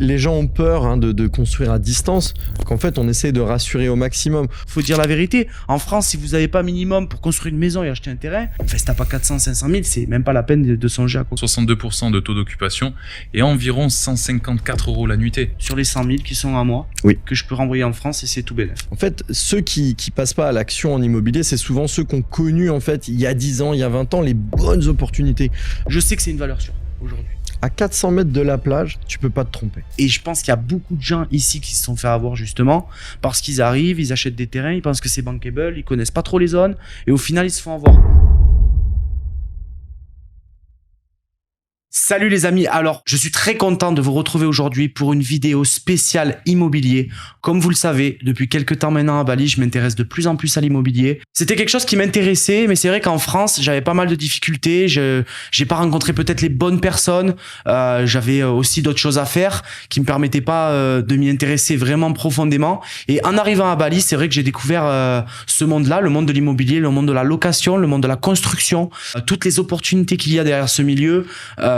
Les gens ont peur de construire à distance, qu'en fait on essaie de rassurer au maximum. Faut dire la vérité, en France, si vous n'avez pas minimum pour construire une maison et acheter un terrain, enfin, si t'as pas 400, 500 000, c'est même pas la peine de songer à quoi. 62% de taux d'occupation et environ 154 € la nuitée. Sur les 100 000 qui sont à moi, Oui. que je peux renvoyer en France et c'est tout bénef. En fait, ceux qui passent pas à l'action en immobilier, c'est souvent ceux qui ont connu en fait il y a 10 ans, il y a 20 ans, les bonnes opportunités. Je sais que c'est une valeur sûre aujourd'hui. À 400 mètres de la plage, tu peux pas te tromper. Et je pense qu'il y a beaucoup de gens ici qui se sont fait avoir justement parce qu'ils arrivent, ils achètent des terrains, ils pensent que c'est bankable, ils connaissent pas trop les zones et au final ils se font avoir. Salut les amis, alors je suis très content de vous retrouver aujourd'hui pour une vidéo spéciale immobilier. Comme vous le savez, depuis quelques temps maintenant à Bali, je m'intéresse de plus en plus à l'immobilier. C'était quelque chose qui m'intéressait, mais c'est vrai qu'en France, j'avais pas mal de difficultés. J'ai pas rencontré peut-être les bonnes personnes. J'avais aussi d'autres choses à faire qui me permettaient pas de m'y intéresser vraiment profondément. Et en arrivant à Bali, c'est vrai que j'ai découvert ce monde-là, le monde de l'immobilier, le monde de la location, le monde de la construction, toutes les opportunités qu'il y a derrière ce milieu.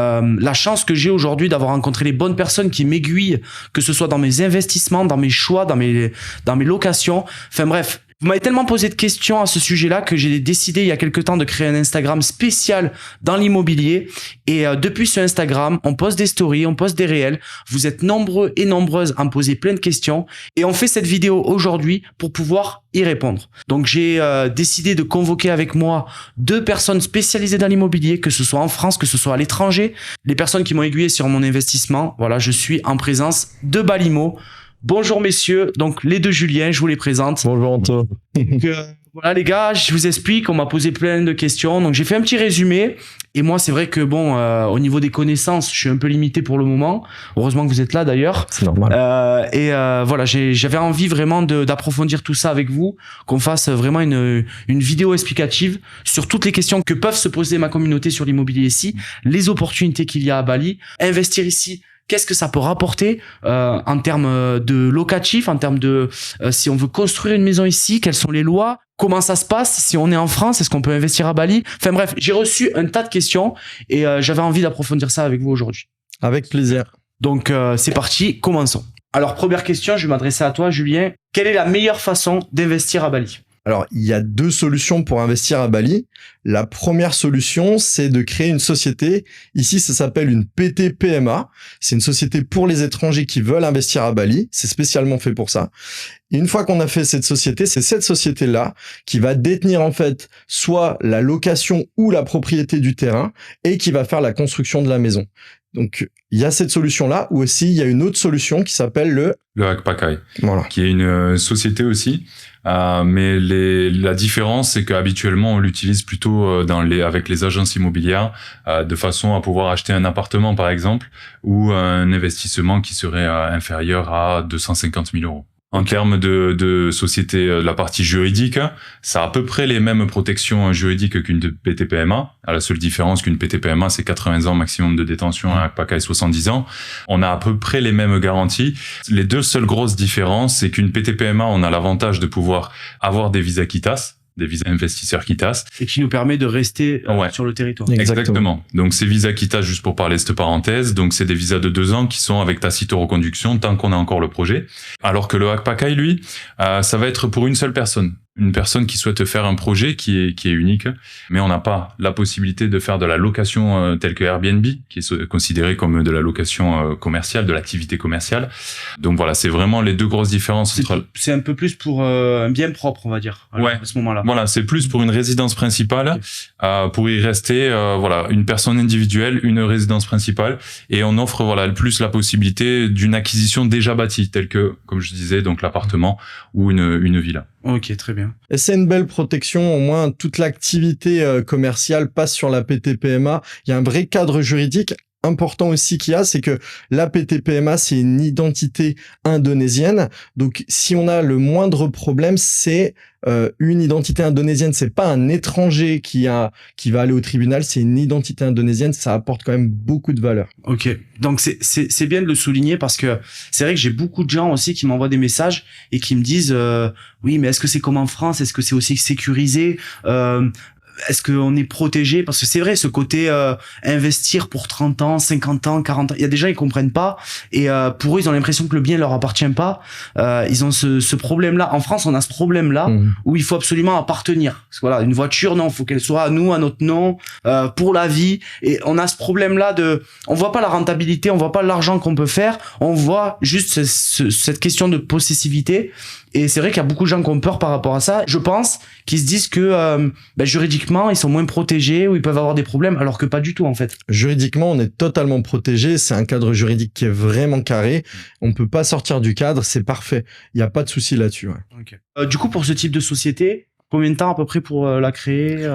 La chance que j'ai aujourd'hui d'avoir rencontré les bonnes personnes qui m'aiguillent, que ce soit dans mes investissements, dans mes choix, dans mes locations. Enfin bref, vous m'avez tellement posé de questions à ce sujet-là que j'ai décidé il y a quelque temps de créer un Instagram spécial dans l'immobilier. Et depuis ce Instagram, on poste des stories, on poste des réels. Vous êtes nombreux et nombreuses à me poser plein de questions. Et on fait cette vidéo aujourd'hui pour pouvoir y répondre. Donc j'ai décidé de convoquer avec moi 2 personnes spécialisées dans l'immobilier, que ce soit en France, que ce soit à l'étranger. Les personnes qui m'ont aiguillé sur mon investissement. Voilà, je suis en présence de Balimo. Bonjour messieurs, donc les 2 Julien, je vous les présente. Bonjour Anto. Donc, voilà les gars, je vous explique, on m'a posé plein de questions, donc j'ai fait un petit résumé. Et moi c'est vrai que bon, au niveau des connaissances, je suis un peu limité pour le moment. Heureusement que vous êtes là d'ailleurs. C'est normal. Voilà, j'avais envie vraiment d'approfondir tout ça avec vous, qu'on fasse vraiment une vidéo explicative sur toutes les questions que peuvent se poser ma communauté sur l'immobilier ici, les opportunités qu'il y a à Bali, investir ici. Qu'est-ce que ça peut rapporter en termes de locatif, en termes de si on veut construire une maison ici, quelles sont les lois, comment ça se passe si on est en France, est-ce qu'on peut investir à Bali? Enfin bref, j'ai reçu un tas de questions et j'avais envie d'approfondir ça avec vous aujourd'hui. Avec plaisir. Donc c'est parti, commençons. Alors première question, je vais m'adresser à toi Julien. Quelle est la meilleure façon d'investir à Bali? Alors, il y a 2 solutions pour investir à Bali. La première solution, c'est de créer une société. Ici, ça s'appelle une PT-PMA. C'est une société pour les étrangers qui veulent investir à Bali. C'est spécialement fait pour ça. Et une fois qu'on a fait cette société, c'est cette société-là qui va détenir en fait soit la location ou la propriété du terrain et qui va faire la construction de la maison. Donc, il y a cette solution-là, ou aussi il y a une autre solution qui s'appelle le Hakpakai, voilà. qui est une société aussi. Mais la différence, c'est qu'habituellement, on l'utilise plutôt avec les agences immobilières, de façon à pouvoir acheter un appartement, par exemple, ou un investissement qui serait inférieur à 250 000 €. En termes de société, la partie juridique, ça a à peu près les mêmes protections juridiques qu'une PT-PMA. À la seule différence qu'une PT-PMA, c'est 80 ans maximum de détention, un Hakpakai 70 ans. On a à peu près les mêmes garanties. Les 2 seules grosses différences, c'est qu'une PT-PMA, on a l'avantage de pouvoir avoir des visas Kitas, des visas investisseurs Kitas. Et qui nous permet de rester sur le territoire. Exactement. Donc ces visas Kitas, juste pour parler cette parenthèse, donc c'est des visas de 2 ans qui sont avec tacite reconduction tant qu'on a encore le projet. Alors que le Hakpakai, lui, ça va être pour une seule personne. Une personne qui souhaite faire un projet qui est unique, mais on n'a pas la possibilité de faire de la location telle que Airbnb, qui est considérée comme de la location commerciale, de l'activité commerciale. Donc voilà, c'est vraiment les 2 grosses différences. C'est un peu plus pour un bien propre, on va dire, à ce moment-là. Voilà, c'est plus pour une résidence principale, pour y rester, voilà, une personne individuelle, une résidence principale, et on offre le plus la possibilité d'une acquisition déjà bâtie, telle que, comme je disais, donc l'appartement ou une villa. Ok, très bien. Et c'est une belle protection, au moins toute l'activité commerciale passe sur la PT-PMA. Il y a un vrai cadre juridique important aussi qu'il y a, c'est que la PT-PMA, c'est une identité indonésienne. Donc, si on a le moindre problème, c'est une identité indonésienne. C'est pas un étranger qui va aller au tribunal, c'est une identité indonésienne. Ça apporte quand même beaucoup de valeur. Ok. Donc, c'est bien de le souligner parce que c'est vrai que j'ai beaucoup de gens aussi qui m'envoient des messages et qui me disent oui, mais est-ce que c'est comme en France? Est-ce que c'est aussi sécurisé? est-ce qu'on est protégé? Parce que c'est vrai, ce côté investir pour 30 ans, 50 ans, 40 ans, il y a des gens, ils comprennent pas. Et pour eux, ils ont l'impression que le bien leur appartient pas. Ils ont ce problème-là. En France, on a ce problème-là où il faut absolument appartenir. Parce que, voilà, une voiture, non, il faut qu'elle soit à nous, à notre nom, pour la vie. Et on a ce problème-là on voit pas la rentabilité, on voit pas l'argent qu'on peut faire, on voit juste cette question de possessivité. Et c'est vrai qu'il y a beaucoup de gens qui ont peur par rapport à ça. Je pense qu'ils se disent que juridiquement, ils sont moins protégés ou ils peuvent avoir des problèmes, alors que pas du tout en fait. Juridiquement, on est totalement protégé. C'est un cadre juridique qui est vraiment carré. On peut pas sortir du cadre, c'est parfait. Il n'y a pas de souci là-dessus. Ouais. Okay. Du coup, pour ce type de société, combien de temps à peu près pour la créer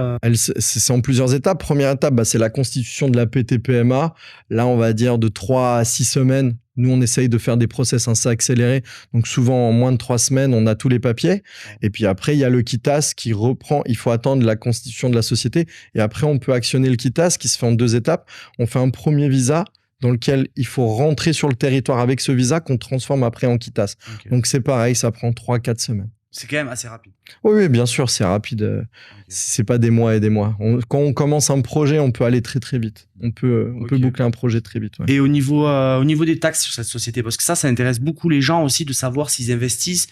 C'est en plusieurs étapes. Première étape, c'est la constitution de la PT-PMA. Là, on va dire de 3 à 6 semaines. Nous, on essaye de faire des process assez accélérés. Donc, souvent, en moins de 3 semaines, on a tous les papiers. Et puis après, il y a le KITAS qui reprend. Il faut attendre la constitution de la société. Et après, on peut actionner le KITAS qui se fait en 2 étapes. On fait un premier visa dans lequel il faut rentrer sur le territoire avec ce visa qu'on transforme après en KITAS. Okay. Donc, c'est pareil, ça prend 3-4 semaines. C'est quand même assez rapide. Oui, bien sûr, c'est rapide. Okay. C'est pas des mois et des mois. Quand on commence un projet, on peut aller très très vite. On peut boucler un projet très vite. Ouais. Et au niveau des taxes sur cette société, parce que ça intéresse beaucoup les gens aussi de savoir s'ils investissent.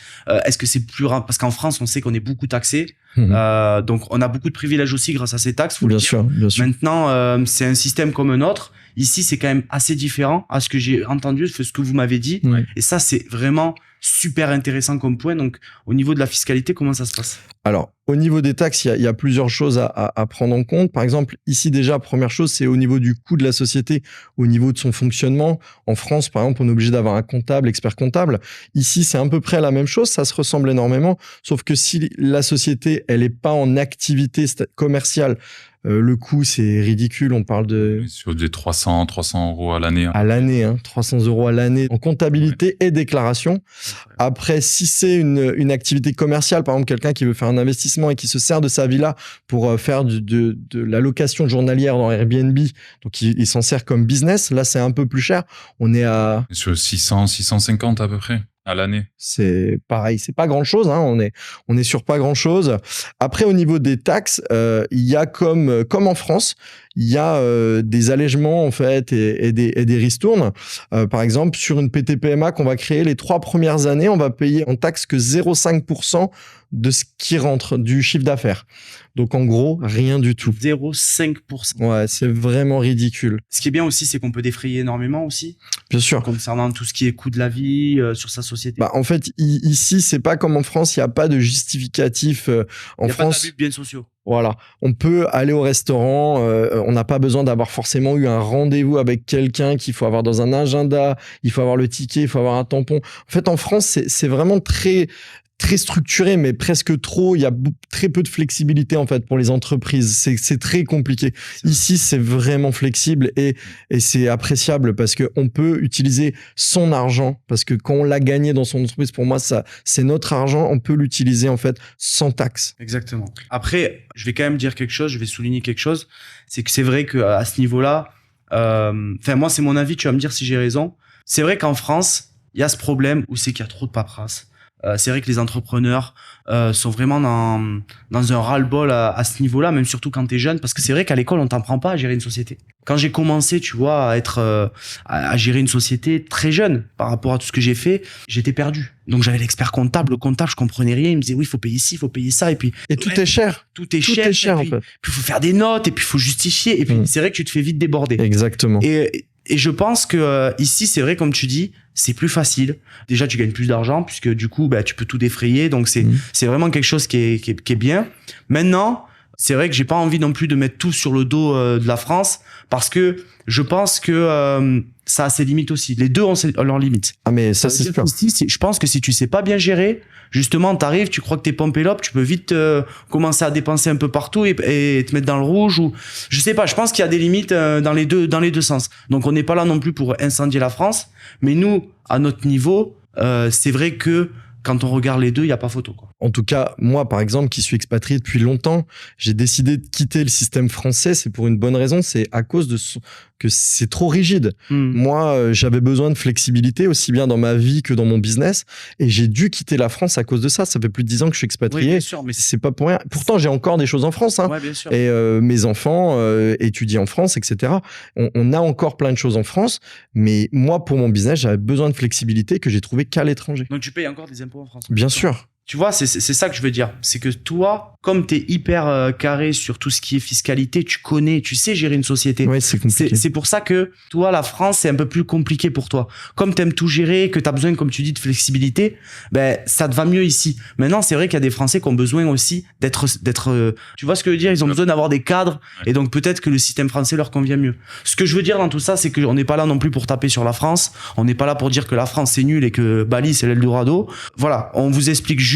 Est-ce que c'est plus parce qu'en France, on sait qu'on est beaucoup taxé. Donc, on a beaucoup de privilèges aussi grâce à ces taxes. Bien sûr. Maintenant, c'est un système comme un autre. Ici, c'est quand même assez différent à ce que j'ai entendu, ce que vous m'avez dit. Ouais. Et ça, c'est vraiment super intéressant comme point. Donc, au niveau de la fiscalité, comment ça se passe? Alors, au niveau des taxes, il y a plusieurs choses à prendre en compte. Par exemple, ici déjà, première chose, c'est au niveau du coût de la société, au niveau de son fonctionnement. En France, par exemple, on est obligé d'avoir un comptable, expert comptable. Ici, c'est à peu près la même chose. Ça se ressemble énormément. Sauf que si la société, elle est pas en activité commerciale, le coût, c'est ridicule. On parle de... Sur des 300 € à l'année. À l'année, 300 € à l'année en comptabilité et déclaration. Après, si c'est une activité commerciale, par exemple, quelqu'un qui veut faire un investissement et qui se sert de sa villa pour faire de la location journalière dans Airbnb, donc il s'en sert comme business, là, c'est un peu plus cher. On est à... Sur 600, 650 à peu près. À l'année. C'est pareil, c'est pas grand chose, on est sur pas grand chose. Après, au niveau des taxes, il y a comme en France, il y a des allègements en fait et des ristournes. Par exemple, sur une PT-PMA qu'on va créer les 3 premières années, on va payer en taxe que 0,5% de ce qui rentre du chiffre d'affaires. Donc en gros, rien du tout. 0,5%. Ouais, c'est vraiment ridicule. Ce qui est bien aussi, c'est qu'on peut défrayer énormément aussi. Bien sûr. Concernant tout ce qui est coût de la vie sur sa société. En fait, ici, c'est pas comme en France, il n'y a pas de justificatif. En France, il n'y a pas d'abus de biens sociaux. Voilà, on peut aller au restaurant, on n'a pas besoin d'avoir forcément eu un rendez-vous avec quelqu'un qu'il faut avoir dans un agenda, il faut avoir le ticket, il faut avoir un tampon. En fait, en France, c'est vraiment très structuré, mais presque trop. Il y a très peu de flexibilité en fait pour les entreprises. C'est très compliqué. Ici, c'est vraiment flexible et c'est appréciable parce que on peut utiliser son argent parce que quand on l'a gagné dans son entreprise, pour moi, ça c'est notre argent. On peut l'utiliser en fait sans taxe. Exactement. Après, je vais quand même dire quelque chose. Je vais souligner quelque chose. C'est que c'est vrai que à ce niveau-là, moi, c'est mon avis. Tu vas me dire si j'ai raison. C'est vrai qu'en France, il y a ce problème où c'est qu'il y a trop de paperasse. C'est vrai que les entrepreneurs sont vraiment dans un ras-le-bol à ce niveau-là, même surtout quand t'es jeune, parce que c'est vrai qu'à l'école, on t'apprend pas à gérer une société. Quand j'ai commencé, tu vois, à gérer une société très jeune par rapport à tout ce que j'ai fait, j'étais perdu. Donc j'avais l'expert comptable, le comptable, je comprenais rien. Il me disait oui, il faut payer ci, il faut payer ça, et puis tout est cher. Tout est cher en fait. Puis il faut faire des notes, et puis il faut justifier, et puis c'est vrai que tu te fais vite déborder. Exactement. Et je pense que ici, c'est vrai, comme tu dis, c'est plus facile. Déjà, tu gagnes plus d'argent puisque du coup, tu peux tout défrayer. Donc, c'est vraiment quelque chose qui est bien. Maintenant, c'est vrai que j'ai pas envie non plus de mettre tout sur le dos de la France parce que je pense que ça a ses limites aussi. Les deux ont leurs limites. Ah, mais ça c'est sûr. Ici, je pense que si tu sais pas bien gérer, justement, t'arrives, tu crois que t'es pompé l'op, tu peux vite commencer à dépenser un peu partout et te mettre dans le rouge ou je sais pas. Je pense qu'il y a des limites dans les deux sens. Donc on n'est pas là non plus pour incendier la France, mais nous, à notre niveau, c'est vrai que quand on regarde les deux, il y a pas photo, quoi. En tout cas, moi, par exemple, qui suis expatrié depuis longtemps, j'ai décidé de quitter le système français. C'est pour une bonne raison. C'est à cause que c'est trop rigide. Hmm. Moi, j'avais besoin de flexibilité aussi bien dans ma vie que dans mon business, et j'ai dû quitter la France à cause de ça. Ça fait plus de 10 ans que je suis Oui, expatrié. bien sûr, mais C'est pas pour rien. Pourtant, j'ai encore des choses en France, hein. ouais, bien sûr. Et mes enfants étudient en France, etc. On a encore plein de choses en France, mais moi, pour mon business, j'avais besoin de flexibilité que j'ai trouvé qu'à l'étranger. Donc tu payes encore des impôts en France. Bien sûr. Tu vois, c'est ça que je veux dire. C'est que toi, comme tu es hyper carré sur tout ce qui est fiscalité, tu connais, tu sais gérer une société. Ouais, c'est compliqué. C'est pour ça que, toi, la France, c'est un peu plus compliqué pour toi. Comme t'aimes tout gérer, que t'as besoin, comme tu dis, de flexibilité, ben, ça te va mieux ici. Maintenant, c'est vrai qu'il y a des Français qui ont besoin aussi d'être, tu vois ce que je veux dire? Ils ont besoin d'avoir des cadres. Et donc, peut-être que le système français leur convient mieux. Ce que je veux dire dans tout ça, c'est qu'on n'est pas là non plus pour taper sur la France. On n'est pas là pour dire que la France, c'est nul et que Bali, c'est l'Eldorado. Voilà. On vous explique juste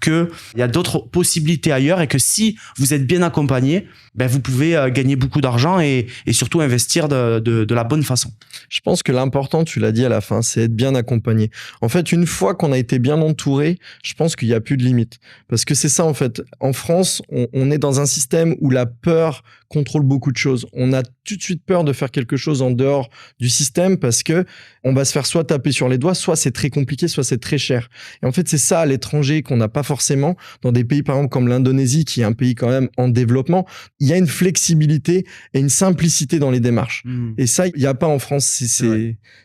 que il y a d'autres possibilités ailleurs et que si vous êtes bien accompagné, ben, vous pouvez gagner beaucoup d'argent et surtout investir de la bonne façon. Je pense que l'important, tu l'as dit à la fin, c'est être bien accompagné. En fait, une fois qu'on a été bien entouré, je pense qu'il n'y a plus de limite. Parce que c'est ça, en fait. En France, on est dans un système où la peur contrôle beaucoup de choses. On a tout de suite peur de faire quelque chose en dehors du système parce que on va se faire soit taper sur les doigts, soit c'est très compliqué, soit c'est très cher. Et en fait, c'est ça à l'étranger qu'on n'a pas forcément dans des pays, par exemple, comme l'Indonésie, qui est un pays quand même en développement. Il y a une flexibilité et une simplicité dans les démarches. Et ça, il n'y a pas en France.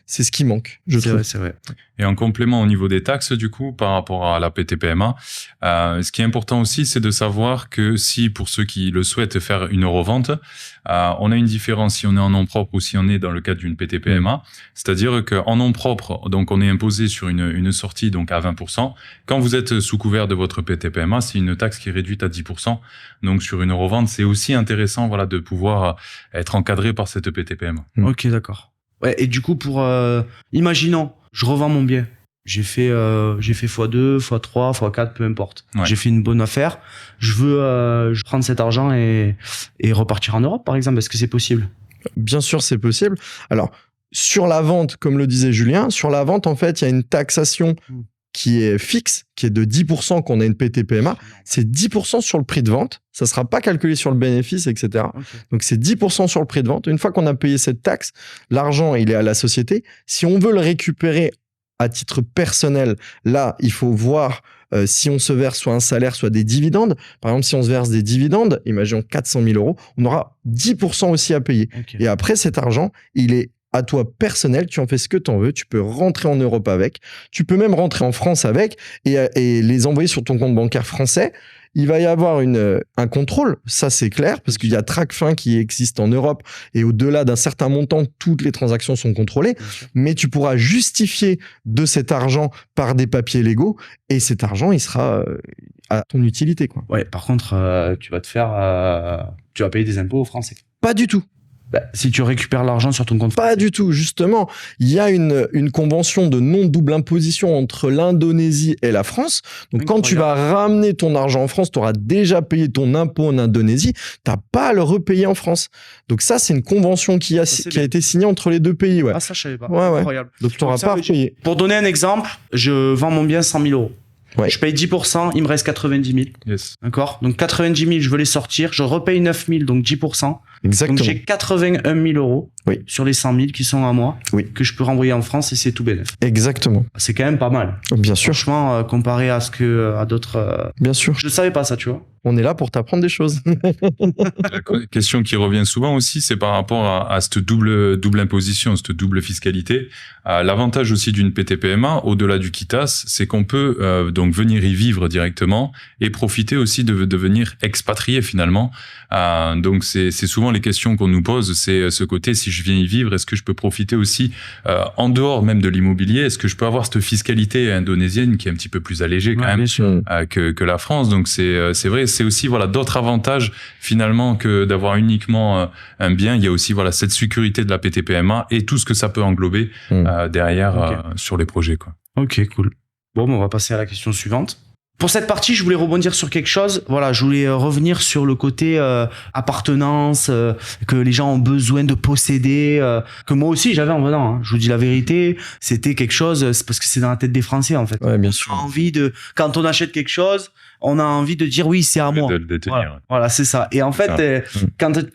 C'est ce qui manque, je trouve. C'est vrai. Et en complément au niveau des taxes, du coup, par rapport à la PTPMA, ce qui est important aussi, c'est de savoir que si, pour ceux qui le souhaitent, faire une revente, on a une différence si on est en nom propre ou si on est dans le cadre d'une PTPMA. C'est-à-dire qu'en nom propre, donc on est imposé sur une sortie donc à 20%. Quand vous êtes sous couvert de votre PTPMA, c'est une taxe qui est réduite à 10%. Donc sur une revente, c'est aussi intéressant, voilà, de pouvoir être encadré par cette PTPMA. Ok, d'accord. Ouais, et du coup, imaginons, je revends mon bien. J'ai fait x2, x3, x4, peu importe. Ouais. J'ai fait une bonne affaire. Je veux prendre cet argent et repartir en Europe, par exemple. Est-ce que c'est possible? Bien sûr, c'est possible. Alors, sur la vente, comme le disait Julien, sur la vente, en fait, il y a une taxation qui est fixe, qui est de 10% qu'on a une PTPMA. C'est 10% sur le prix de vente. Ça ne sera pas calculé sur le bénéfice, etc. Okay. Donc, c'est 10% sur le prix de vente. Une fois qu'on a payé cette taxe, l'argent, il est à la société. Si on veut le récupérer à titre personnel, là, il faut voir si on se verse soit un salaire, soit des dividendes. Par exemple, si on se verse des dividendes, imaginons 400 000 €, on aura 10% aussi à payer. Okay. Et après, cet argent, il est à toi personnel, tu en fais ce que tu en veux, tu peux rentrer en Europe avec, tu peux même rentrer en France avec et les envoyer sur ton compte bancaire français. Il va y avoir un contrôle, ça c'est clair, parce qu'il y a Tracfin qui existe en Europe et au-delà d'un certain montant, toutes les transactions sont contrôlées, mais tu pourras justifier de cet argent par des papiers légaux et cet argent, il sera à ton utilité, quoi. Ouais, par contre, tu vas payer des impôts aux Français. Pas du tout. Bah, si tu récupères l'argent sur ton compte. Pas du tout, justement. Il y a une convention de non-double imposition entre l'Indonésie et la France. Donc, quand tu vas ramener ton argent en France, tu auras déjà payé ton impôt en Indonésie. Tu n'as pas à le repayer en France. Donc, ça, c'est une convention qui a été signée entre les deux pays. Ouais. Ah, ça, je savais pas. Ouais. Incroyable. Donc, tu n'auras pas à repayer. Pour donner un exemple, je vends mon bien 100 000 €. Ouais. Je paye 10%, il me reste 90 000. Yes. D'accord? Donc 90 000, je veux les sortir. Je repaye 9 000, donc 10%. Exactement. Donc j'ai 81 000 € sur les 100 000 qui sont à moi, que je peux renvoyer en France et c'est tout bénef. Exactement. C'est quand même pas mal. Bien sûr. Franchement, comparé à à d'autres. Bien sûr. Je ne savais pas ça, tu vois. On est là pour t'apprendre des choses. La question qui revient souvent aussi, c'est par rapport à cette double imposition, cette double fiscalité. L'avantage aussi d'une PTPMA, au-delà du quitas, c'est qu'on peut donc venir y vivre directement et profiter aussi de devenir expatrié finalement. Donc c'est souvent les questions qu'on nous pose, c'est ce côté, si je viens y vivre, est-ce que je peux profiter aussi en dehors même de l'immobilier? Est-ce que je peux avoir cette fiscalité indonésienne qui est un petit peu plus allégée quand même que la France? Donc c'est vrai, c'est aussi d'autres avantages finalement que d'avoir uniquement un bien. Il y a aussi cette sécurité de la PTPMA et tout ce que ça peut englober derrière sur les projets, quoi. Ok, cool. Bon, on va passer à la question suivante. Pour cette partie, je voulais rebondir sur quelque chose. Voilà, je voulais revenir sur le côté appartenance, que les gens ont besoin de posséder, que moi aussi j'avais en venant. Hein. Je vous dis la vérité, c'était quelque chose, c'est parce que c'est dans la tête des Français en fait. Ouais, bien On sûr. a envie de, quand on achète quelque chose, on a envie de dire oui, c'est à moi. De le détenir. Voilà, c'est ça. Et en fait, Ça.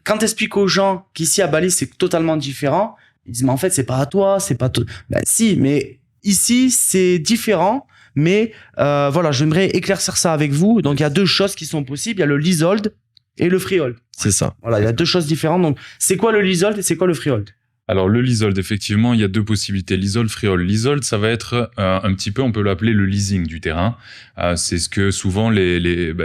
quand t'expliques aux gens qu'ici à Bali c'est totalement différent, ils disent mais en fait c'est pas à toi, c'est pas toi. Ben si, mais ici c'est différent. Mais voilà, j'aimerais éclaircir ça avec vous. Donc il y a deux choses qui sont possibles. Il y a le leasehold et le freehold. C'est ça. Voilà, il y a deux choses différentes. Donc c'est quoi le leasehold et c'est quoi le freehold? Alors le leasehold, effectivement, il y a deux possibilités, leasehold, freehold. Leasehold, ça va être un petit peu, on peut l'appeler le leasing du terrain. C'est ce que souvent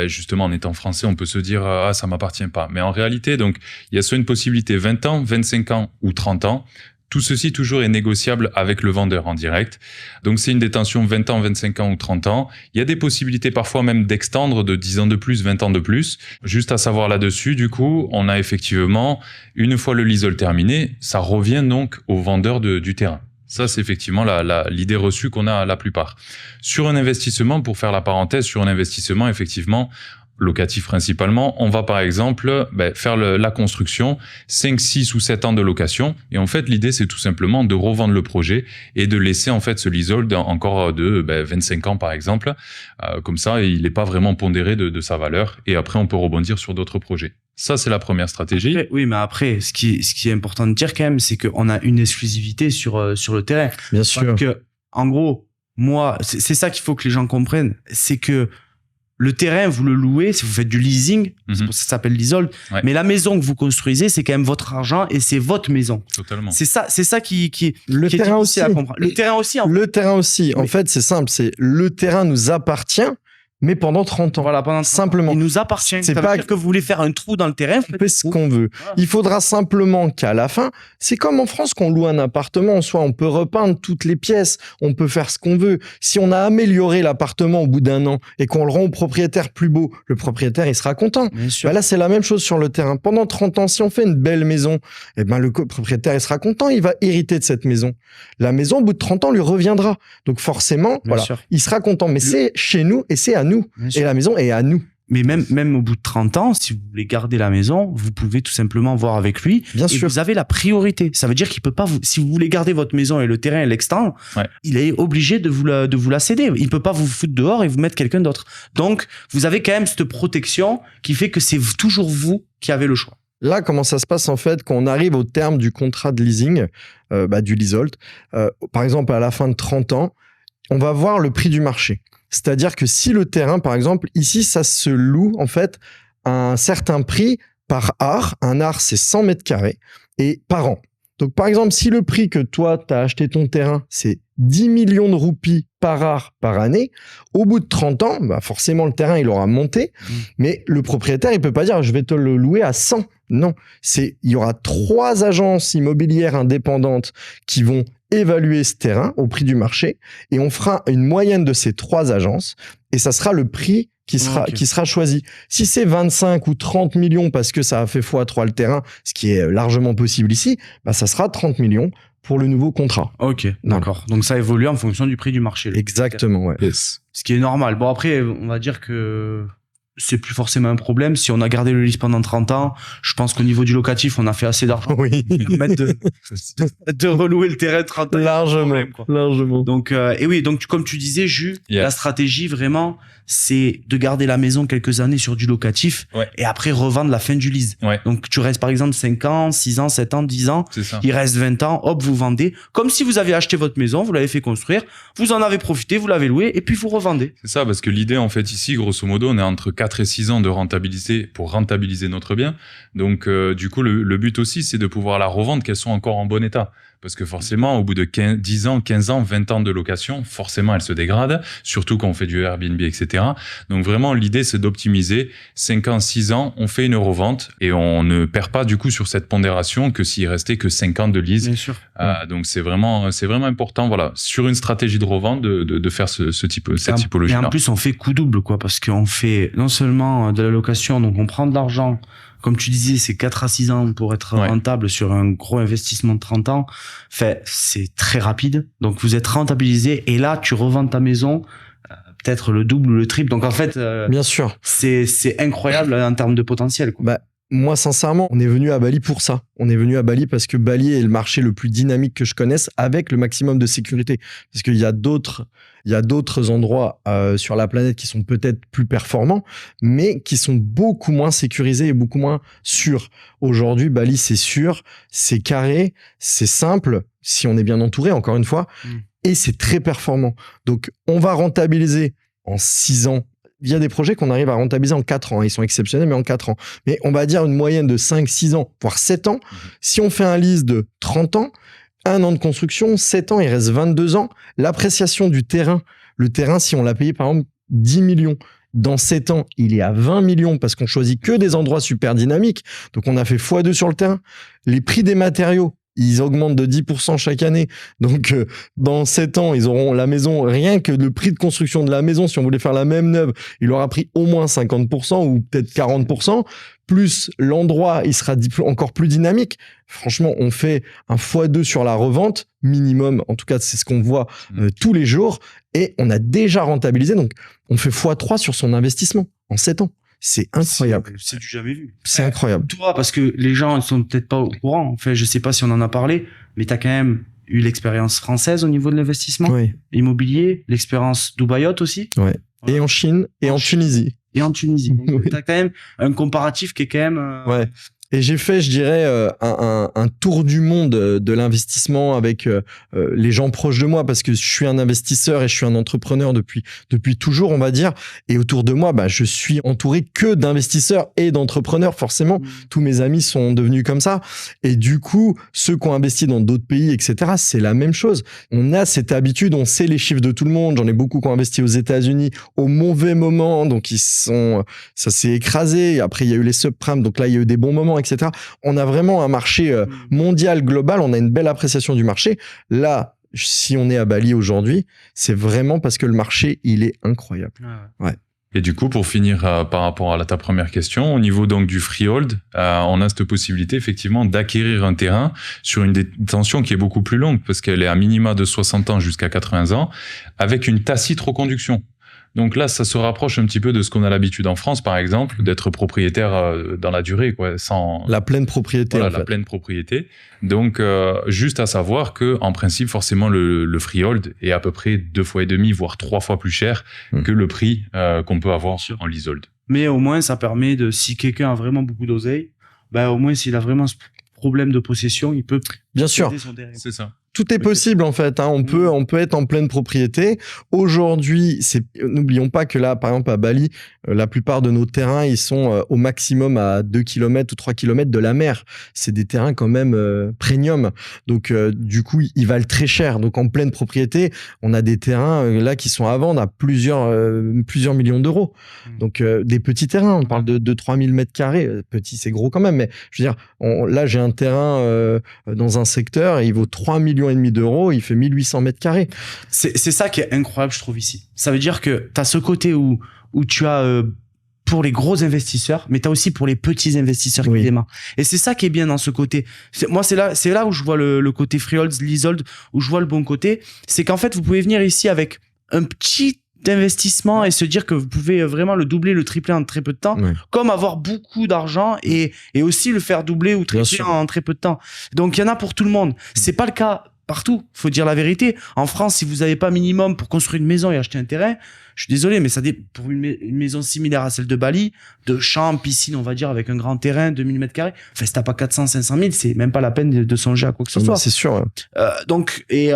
justement en étant français, on peut se dire ah ça m'appartient pas. Mais en réalité, donc il y a soit une possibilité 20 ans, 25 ans ou 30 ans. Tout ceci toujours est négociable avec le vendeur en direct. Donc c'est une détention 20 ans, 25 ans ou 30 ans. Il y a des possibilités parfois même d'extendre de 10 ans de plus, 20 ans de plus. Juste à savoir là-dessus, du coup, on a effectivement, une fois le leasehold terminé, ça revient donc au vendeur du terrain. Ça, c'est effectivement l'idée reçue qu'on a la plupart. Sur un investissement, pour faire la parenthèse, sur un investissement, effectivement, locatif principalement, on va par exemple faire la construction, 5, 6 ou 7 ans de location. Et en fait, l'idée, c'est tout simplement de revendre le projet et de laisser en fait ce leasehold encore de 25 ans par exemple. Comme ça, il n'est pas vraiment pondéré de sa valeur. Et après, on peut rebondir sur d'autres projets. Ça, c'est la première stratégie. Après, oui, mais après, ce qui est important de dire quand même, c'est qu'on a une exclusivité sur le terrain. Bien sûr. Parce que, en gros, moi, c'est ça qu'il faut que les gens comprennent, c'est que le terrain, vous le louez, si vous faites du leasing, c'est pour ça que ça s'appelle leasehold. Ouais. Mais la maison que vous construisez, c'est quand même votre argent et c'est votre maison. Totalement. C'est ça qui Le qui est terrain difficile aussi. à comprendre. Le terrain aussi, Le terrain aussi. En Oui. fait, c'est simple. C'est le terrain nous appartient, mais pendant 30 ans. voilà, pendant Simplement. il nous appartient. C'est Ça pas- veut dire que vous voulez faire un trou dans le terrain, On faites fait ce un trou. qu'on veut. Voilà. Il faudra simplement qu'à la fin, c'est comme en France qu'on loue un appartement, soit on peut repeindre toutes les pièces, on peut faire ce qu'on veut. Si on a amélioré l'appartement au bout d'un an et qu'on le rend au propriétaire plus beau, le propriétaire, il sera content. Bien sûr. Bah là, c'est la même chose sur le terrain. Pendant 30 ans, si on fait une belle maison, eh ben, le propriétaire, il sera content, il va hériter de cette maison. La maison, au bout de 30 ans, lui reviendra. Donc forcément, Bien voilà, sûr. il sera content. Mais c'est chez nous et c'est à nous. Bien Et sûr. la maison est à nous. Mais même au bout de 30 ans, si vous voulez garder la maison, vous pouvez tout simplement voir avec lui. Bien Et sûr. vous avez la priorité. Ça veut dire qu'il peut pas si vous voulez garder votre maison et le terrain et l'extendre, Ouais. il est obligé de vous la céder. Il peut pas vous foutre dehors et vous mettre quelqu'un d'autre. Donc, vous avez quand même cette protection qui fait que c'est toujours vous qui avez le choix. Là, comment ça se passe en fait quand on arrive au terme du contrat de leasing, du leasehold, par exemple à la fin de 30 ans, on va voir le prix du marché. C'est-à-dire que si le terrain, par exemple, ici, ça se loue en fait à un certain prix par art. Un art, c'est 100 mètres carrés et par an. Donc, par exemple, si le prix que toi, tu as acheté ton terrain, c'est 10 millions de roupies par art par année, au bout de 30 ans, bah forcément, le terrain, il aura monté. Mais le propriétaire, il peut pas dire, je vais te le louer à 100. Non, il y aura 3 agences immobilières indépendantes qui vont évaluer ce terrain au prix du marché et on fera une moyenne de ces 3 agences et ça sera le prix qui sera choisi. Si c'est 25 ou 30 millions parce que ça a fait x3 le terrain, ce qui est largement possible ici, bah ça sera 30 millions pour le nouveau contrat. Ok, d'accord. Donc ça évolue en fonction du prix du marché. Exactement, ouais. Yes. Ce qui est normal. Bon, après, on va dire que c'est plus forcément un problème. Si on a gardé le lease pendant 30 ans, je pense qu'au niveau du locatif, on a fait assez d'argent Oui, pour permettre de relouer le terrain 30 ans. largement, Problème, quoi. largement. Donc, et oui, donc comme tu disais, Jus, Yeah. la stratégie vraiment, c'est de garder la maison quelques années sur du locatif Ouais. et après revendre la fin du lease. Ouais. Donc tu restes par exemple 5 ans, 6 ans, 7 ans, 10 ans, C'est ça. il reste 20 ans, hop, vous vendez. Comme si vous aviez acheté votre maison, vous l'avez fait construire, vous en avez profité, vous l'avez loué et puis vous revendez. C'est ça, parce que l'idée, en fait, ici, grosso modo, on est entre 4 et 6 ans de pour rentabiliser notre bien. Donc, du coup, le but aussi, c'est de pouvoir la revendre, qu'elles sont encore en bon état. Parce que forcément, au bout de 10 ans, 15 ans, 20 ans de location, forcément, elle se dégrade, surtout quand on fait du Airbnb, etc. Donc vraiment, l'idée, c'est d'optimiser 5 ans, 6 ans, on fait une revente et on ne perd pas du coup sur cette pondération que s'il restait que 5 ans de lease. Bien sûr. Donc c'est vraiment important, voilà, sur une stratégie de revente, de faire cette Et typologie-là. en plus, on fait coup double, quoi, parce qu'on fait non seulement de la location, donc on prend de l'argent. Comme tu disais, c'est 4 à 6 ans pour être rentable sur un gros investissement de 30 ans. Enfin, c'est très rapide. Donc, vous êtes rentabilisé et là, tu revends ta maison peut-être le double ou le triple. Donc en fait, Bien sûr. c'est incroyable en termes de potentiel, quoi. Bah, moi, sincèrement, on est venu à Bali pour ça. On est venu à Bali parce que Bali est le marché le plus dynamique que je connaisse avec le maximum de sécurité. Parce qu'il y a d'autres endroits sur la planète qui sont peut-être plus performants, mais qui sont beaucoup moins sécurisés et beaucoup moins sûrs. Aujourd'hui, Bali, c'est sûr, c'est carré, c'est simple, si on est bien entouré, encore une fois, et c'est très performant. Donc, on va rentabiliser en 6 ans. Il y a des projets qu'on arrive à rentabiliser en 4 ans. Ils sont exceptionnels, mais en 4 ans. Mais on va dire une moyenne de 5, 6 ans, voire 7 ans. Si on fait un lease de 30 ans, 1 an de construction, 7 ans, il reste 22 ans. L'appréciation du terrain, le terrain, si on l'a payé par exemple 10 millions, dans 7 ans, il est à 20 millions parce qu'on choisit que des endroits super dynamiques. Donc, on a fait x2 sur le terrain. Les prix des matériaux, ils augmentent de 10% chaque année. Donc, dans 7 ans, ils auront la maison, rien que le prix de construction de la maison, si on voulait faire la même neuve, il aura pris au moins 50% ou peut-être 40%. Plus l'endroit, il sera encore plus dynamique. Franchement, on fait un x2 sur la revente, minimum. En tout cas, c'est ce qu'on voit tous les jours. Et on a déjà rentabilisé. Donc, on fait x3 sur son investissement en 7 ans. C'est incroyable. C'est du jamais vu. C'est incroyable. Toi, parce que les gens ne sont peut-être pas au courant. En fait, je sais pas si on en a parlé, mais tu as quand même eu l'expérience française au niveau de l'investissement immobilier, l'expérience Dubaïote aussi. Ouais. Et en Chine et en Tunisie. Et en Tunisie. Donc, tu as quand même un comparatif qui est quand même... Ouais. Et j'ai fait, je dirais, un tour du monde de l'investissement avec les gens proches de moi parce que je suis un investisseur et je suis un entrepreneur depuis toujours, on va dire. Et autour de moi, je suis entouré que d'investisseurs et d'entrepreneurs. Forcément, tous mes amis sont devenus comme ça. Et du coup, ceux qui ont investi dans d'autres pays, etc., c'est la même chose. On a cette habitude, on sait les chiffres de tout le monde. J'en ai beaucoup qui ont investi aux États-Unis au mauvais moment. Donc, ça s'est écrasé. Après, il y a eu les subprimes. Donc là, il y a eu des bons moments, etc. On a vraiment un marché mondial, global. On a une belle appréciation du marché. Là, si on est à Bali aujourd'hui, c'est vraiment parce que le marché, il est incroyable. Ouais. Et du coup, pour finir par rapport à ta première question, au niveau donc du freehold, on a cette possibilité effectivement d'acquérir un terrain sur une détention qui est beaucoup plus longue parce qu'elle est à minima de 60 ans jusqu'à 80 ans avec une tacite reconduction. Donc là, ça se rapproche un petit peu de ce qu'on a l'habitude en France, par exemple, d'être propriétaire dans la durée, quoi, sans la pleine propriété. Voilà, la pleine propriété. Donc, juste à savoir que, en principe, forcément, le freehold est à peu près 2 fois et demi, voire 3 fois plus cher que le prix qu'on peut avoir en leasehold. Mais au moins, ça permet de, si quelqu'un a vraiment beaucoup d'oseille, au moins, s'il a vraiment ce problème de possession, il peut. Bien sûr. C'est ça. Tout est possible en fait. On peut être en pleine propriété. Aujourd'hui, n'oublions pas que là, par exemple à Bali, la plupart de nos terrains, ils sont au maximum à 2 km ou 3 km de la mer. C'est des terrains quand même premium. Donc du coup, ils valent très cher. Donc en pleine propriété, on a des terrains là qui sont à vendre à plusieurs millions d'euros. Donc des petits terrains, on parle de 3000 mètres carrés. Petit, c'est gros quand même. Mais je veux dire, là, j'ai un terrain dans un secteur et il vaut 3,5 millions d'euros, il fait 1800 mètres carrés. C'est ça qui est incroyable, je trouve, ici. Ça veut dire que tu as ce côté où tu as pour les gros investisseurs, mais tu as aussi pour les petits investisseurs qui démarrent. Et c'est ça qui est bien dans ce côté. Moi, c'est là où je vois le côté freehold, leasehold, où je vois le bon côté. C'est qu'en fait, vous pouvez venir ici avec un petit d'investissement et se dire que vous pouvez vraiment le doubler, le tripler en très peu de temps, comme avoir beaucoup d'argent et aussi le faire doubler ou tripler en très peu de temps. Donc, il y en a pour tout le monde. C'est pas le cas partout, faut dire la vérité. En France, si vous n'avez pas minimum pour construire une maison et acheter un terrain, je suis désolé, mais pour une maison similaire à celle de Bali, de chambre, piscine, on va dire, avec un grand terrain, 2000 mètres carrés, enfin, si t'as pas 400, 500 000, c'est même pas la peine de songer à quoi que ce soit. C'est sûr. Donc, et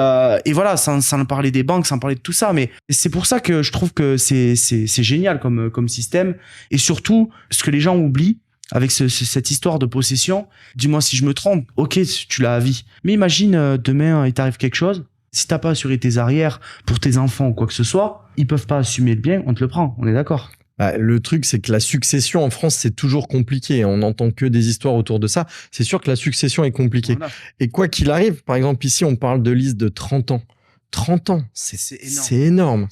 voilà, sans parler des banques, sans parler de tout ça, mais c'est pour ça que je trouve que c'est génial comme système. Et surtout, ce que les gens oublient, avec cette histoire de possession, dis-moi si je me trompe, ok, tu l'as à vie. Mais imagine, demain, il t'arrive quelque chose, si t'as pas assuré tes arrières pour tes enfants ou quoi que ce soit, ils peuvent pas assumer le bien, on te le prend, on est d'accord. Le truc, c'est que la succession en France, c'est toujours compliqué. On n'entend que des histoires autour de ça. C'est sûr que la succession est compliquée. Voilà. Et quoi qu'il arrive, par exemple, ici, on parle de liste de 30 ans. 30 ans, c'est énorme.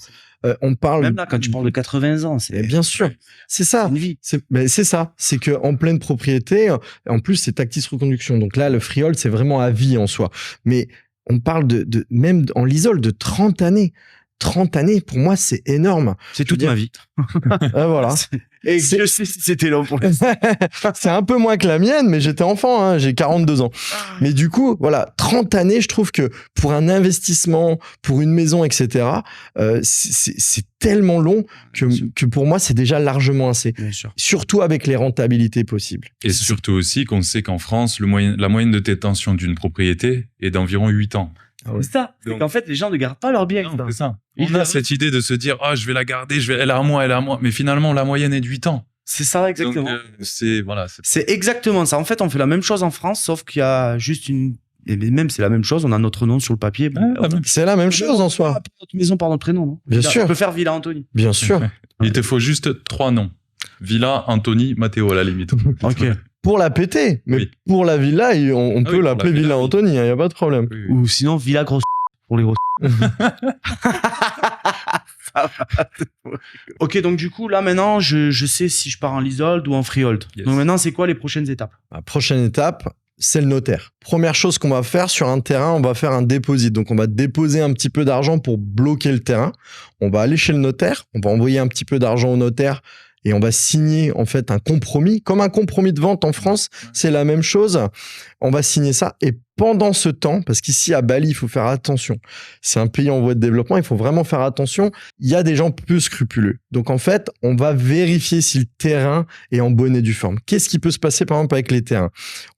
On parle même là quand tu parles de 80 ans, c'est bien sûr, c'est ça. Une vie. C'est ça, c'est que en pleine propriété, en plus c'est tactis reconduction. Donc là le freehold c'est vraiment à vie en soi. Mais on parle de même en leasehold de 30 années. 30 années, pour moi, c'est énorme. C'est toute ma vie. Voilà. Et je sais si c'était long pour les... C'est un peu moins que la mienne, mais j'étais enfant, hein, j'ai 42 ans. Mais du coup, voilà, 30 années, je trouve que pour un investissement, pour une maison, etc., c'est tellement long que pour moi, c'est déjà largement assez. Bien sûr. Surtout avec les rentabilités possibles. Et surtout aussi qu'on sait qu'en France, la moyenne de détention d'une propriété est d'environ 8 ans. Ah ouais. C'est ça. C'est Donc- qu'en fait, les gens ne gardent pas leur bien. Non, c'est ça. Ils On a la- cette idée de se dire, ah, je vais la garder, elle a à moi. Mais finalement, la moyenne est de 8 ans. C'est ça, exactement. Donc, c'est C'est exactement ça. En fait, on fait la même chose en France, sauf qu'il y a juste une... Et même, c'est la même chose. On a notre nom sur le papier. C'est la même chose en soi. Notre maison par notre prénom, non? Bien sûr. On peut faire Villa Anthony. Bien sûr. Il te faut juste 3 noms. Villa, Anthony, Matteo à la limite. Ok. Pour la péter, mais Oui. pour la villa, on peut pour l'appeler la villa, Villa oui. Anthony, il n'y a pas de problème. Oui. Ou sinon, Villa Grosse pour les grosses. Ok, donc du coup, là maintenant, je sais si je pars en leasehold ou en freehold. Yes. Donc maintenant, c'est quoi les prochaines étapes? La prochaine étape, c'est le notaire. Première chose qu'on va faire sur un terrain, on va faire un dépôt. Donc, on va déposer un petit peu d'argent pour bloquer le terrain. On va aller chez le notaire, on va envoyer un petit peu d'argent au notaire et on va signer en fait un compromis. Comme un compromis de vente en France, c'est la même chose. On va signer ça et pendant ce temps, parce qu'ici à Bali, il faut faire attention. C'est un pays en voie de développement, il faut vraiment faire attention. Il y a des gens peu scrupuleux. Donc en fait, on va vérifier si le terrain est en bonne et due forme. Qu'est-ce qui peut se passer par exemple avec les terrains?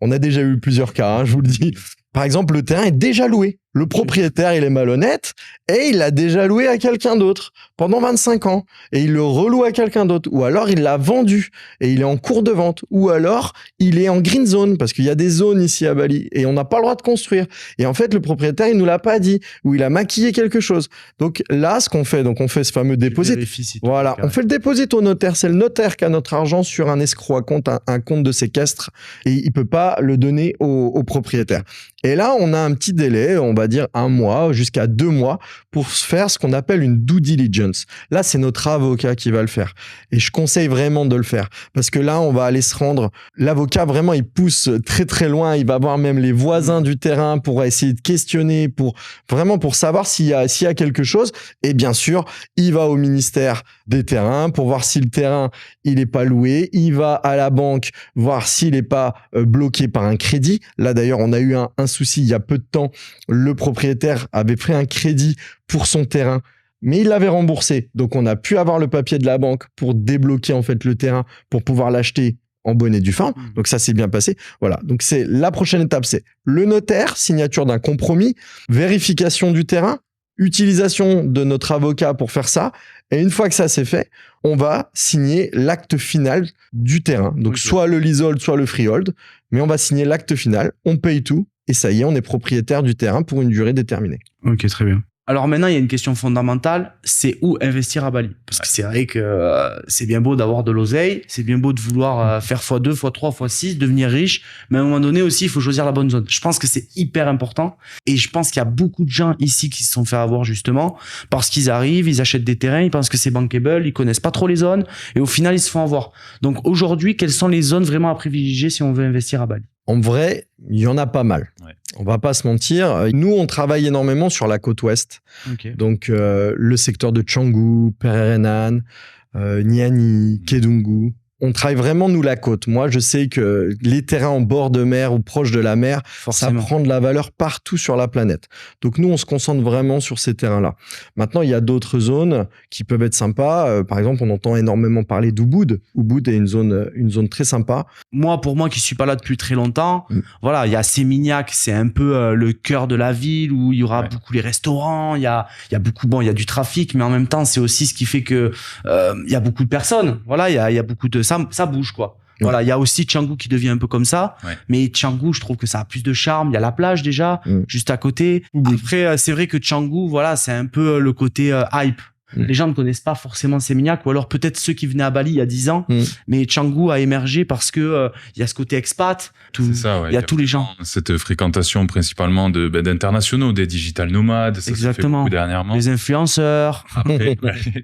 On a déjà eu plusieurs cas, hein, je vous le dis. Par exemple, le terrain est déjà loué. Le propriétaire, il est malhonnête et il l'a déjà loué à quelqu'un d'autre pendant 25 ans et il le reloue à quelqu'un d'autre. Ou alors, il l'a vendu et il est en cours de vente. Ou alors, il est en green zone parce qu'il y a des zones ici à Bali et on n'a pas le droit de construire. Et en fait, le propriétaire, il nous l'a pas dit ou il a maquillé quelque chose. Donc là, ce qu'on fait, donc on fait ce fameux dépôt. Voilà, on fait le dépôt au notaire. C'est le notaire qui a notre argent sur un escroc à compte, un compte de séquestre et il peut pas le donner au propriétaire. Et là, on a un petit délai, on va dire 1 mois jusqu'à 2 mois pour faire ce qu'on appelle une due diligence. Là, c'est notre avocat qui va le faire. Et je conseille vraiment de le faire parce que là, on va aller se rendre. L'avocat, vraiment, il pousse très, très loin. Il va voir même les voisins du terrain pour essayer de questionner, pour savoir s'il y a quelque chose. Et bien sûr, il va au ministère des terrains pour voir si le terrain, il est pas loué. Il va à la banque voir s'il est pas bloqué par un crédit. Là, d'ailleurs, on a eu un souci il y a peu de temps. Le propriétaire avait pris un crédit pour son terrain, mais il l'avait remboursé. Donc, on a pu avoir le papier de la banque pour débloquer en fait le terrain pour pouvoir l'acheter en bonne et due forme. Donc, ça s'est bien passé. Voilà. Donc, c'est la prochaine étape, c'est le notaire, signature d'un compromis, vérification du terrain, utilisation de notre avocat pour faire ça. Et une fois que ça c'est fait, on va signer l'acte final du terrain. Donc, soit le leasehold, soit le freehold. Mais on va signer l'acte final, on paye tout. Et ça y est, on est propriétaire du terrain pour une durée déterminée. Ok, très bien. Alors maintenant, il y a une question fondamentale, c'est où investir à Bali? Parce que c'est vrai que c'est bien beau d'avoir de l'oseille, c'est bien beau de vouloir faire x2, x3, x6, devenir riche, mais à un moment donné aussi, il faut choisir la bonne zone. Je pense que c'est hyper important et je pense qu'il y a beaucoup de gens ici qui se sont fait avoir justement parce qu'ils arrivent, ils achètent des terrains, ils pensent que c'est bankable, ils connaissent pas trop les zones et au final, ils se font avoir. Donc aujourd'hui, quelles sont les zones vraiment à privilégier si on veut investir à Bali? En vrai, il y en a pas mal. Ouais. On va pas se mentir. Nous, on travaille énormément sur la côte ouest. Okay. Donc, le secteur de Canggu, Pererenan, Niani, Kedungu. On travaille vraiment, nous, la côte. Moi, je sais que les terrains en bord de mer ou proche de la mer, Forcément. ça prend de la valeur partout sur la planète. Donc, nous, on se concentre vraiment sur ces terrains-là. Maintenant, il y a d'autres zones qui peuvent être sympas. Par exemple, on entend énormément parler d'Ubud. Ubud est une zone très sympa. Moi, pour moi qui suis pas là depuis très longtemps, voilà, il y a Sémignac, c'est un peu le cœur de la ville où il y aura beaucoup les restaurants, il y a beaucoup, il y a du trafic, mais en même temps, c'est aussi ce qui fait que il y a beaucoup de personnes. Voilà, il y a beaucoup de ça bouge quoi. Voilà, il y a aussi Canggu qui devient un peu comme ça, mais Canggu, je trouve que ça a plus de charme. Il y a la plage déjà, juste à côté. Après, c'est vrai que Canggu, voilà, c'est un peu le côté hype. Les gens ne connaissent pas forcément Seminyak, ou alors peut-être ceux qui venaient à Bali il y a 10 ans. Mais Canggu a émergé parce que il y a ce côté expat. C'est ça, ouais. Il y a tous les gens. Cette fréquentation principalement d'internationaux, des digital nomades. Ça se fait beaucoup dernièrement. Les influenceurs.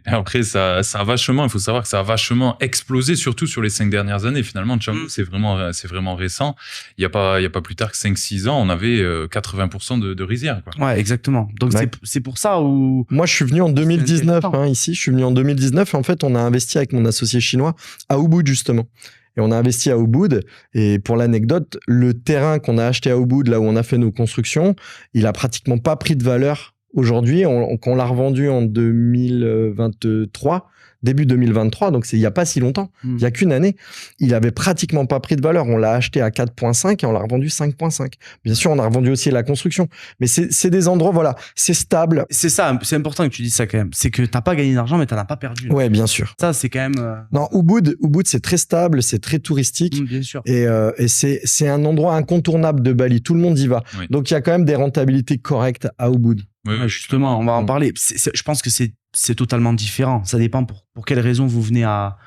Après ça a vachement, il faut savoir que ça a vachement explosé, surtout sur les 5 dernières années. Finalement, Canggu, c'est vraiment récent. Il y a pas plus tard que 5-6 ans, on avait 80% de rizières, quoi. Ouais, exactement. Donc c'est pour ça où... Moi, je suis venu en 2019, ici. Je suis venu en 2019. En fait, on a investi avec mon associé chinois à Ubud, justement. Et on a investi à Ubud. Et pour l'anecdote, le terrain qu'on a acheté à Ubud, là où on a fait nos constructions, il a pratiquement pas pris de valeur aujourd'hui. On l'a revendu en 2023. Début 2023, donc il n'y a pas si longtemps, il y a qu'une année, il avait pratiquement pas pris de valeur. On l'a acheté à 4,5 et on l'a revendu 5,5. Bien sûr, on a revendu aussi la construction, mais c'est des endroits, voilà, c'est stable. C'est ça, c'est important que tu dises ça quand même. C'est que t'as pas gagné d'argent, mais t'en as pas perdu. Ouais, bien sûr. Ça, c'est quand même. Non, Ubud, c'est très stable, c'est très touristique. Bien sûr. Et c'est un endroit incontournable de Bali. Tout le monde y va. Oui. Donc il y a quand même des rentabilités correctes à Ubud. Oui, justement, on va en parler. Je pense que c'est totalement différent. Ça dépend pour quelles raisons vous venez à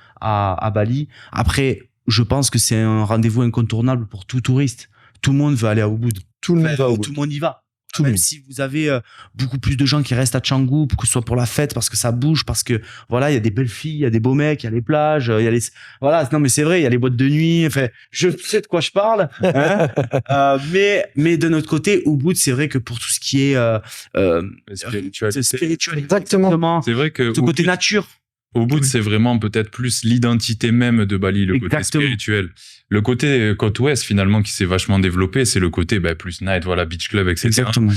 Bali. Après, je pense que c'est un rendez-vous incontournable pour tout touriste. Tout le monde veut aller à Ubud. Tout le monde va à Ubud. Tout le monde y va. Même si vous avez beaucoup plus de gens qui restent à Canggu, que ce soit pour la fête, parce que ça bouge, parce que voilà, il y a des belles filles, il y a des beaux mecs, il y a les plages, il y a les voilà, non mais c'est vrai, il y a les boîtes de nuit. Enfin, je sais de quoi je parle. Hein. Mais de notre côté, Ubud, c'est vrai que pour tout ce qui est spirituel, exactement. C'est vrai que tout côté nature. Ubud, c'est vraiment peut-être plus l'identité même de Bali, le côté spirituel. Le côté côte ouest, finalement, qui s'est vachement développé, c'est le côté plus night, voilà, beach club, etc. Exactement.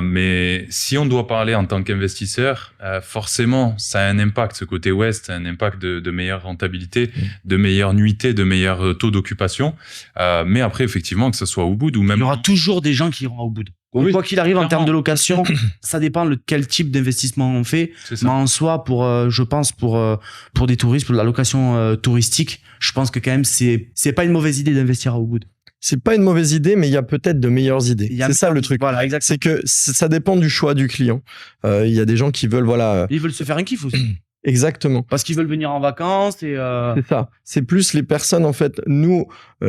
Mais si on doit parler en tant qu'investisseur, forcément, ça a un impact, ce côté ouest, ça a un impact de meilleure rentabilité, de meilleure nuitée, de meilleur taux d'occupation. Mais après, effectivement, que ce soit Ubud ou même... Il y aura toujours des gens qui iront à Ubud. Oui, quoi qu'il arrive en termes de location, ça dépend de quel type d'investissement on fait. Mais en soi, je pense pour des touristes, pour la location touristique, je pense que quand même c'est pas une mauvaise idée d'investir à Ubud. C'est pas une mauvaise idée, mais il y a peut-être de meilleures idées. C'est ça le truc. Voilà, exactement. C'est que ça dépend du choix du client. Il y a des gens qui veulent ils veulent se faire un kiff aussi. Exactement. Parce qu'ils veulent venir en vacances et C'est ça. C'est plus les personnes, en fait. Nous,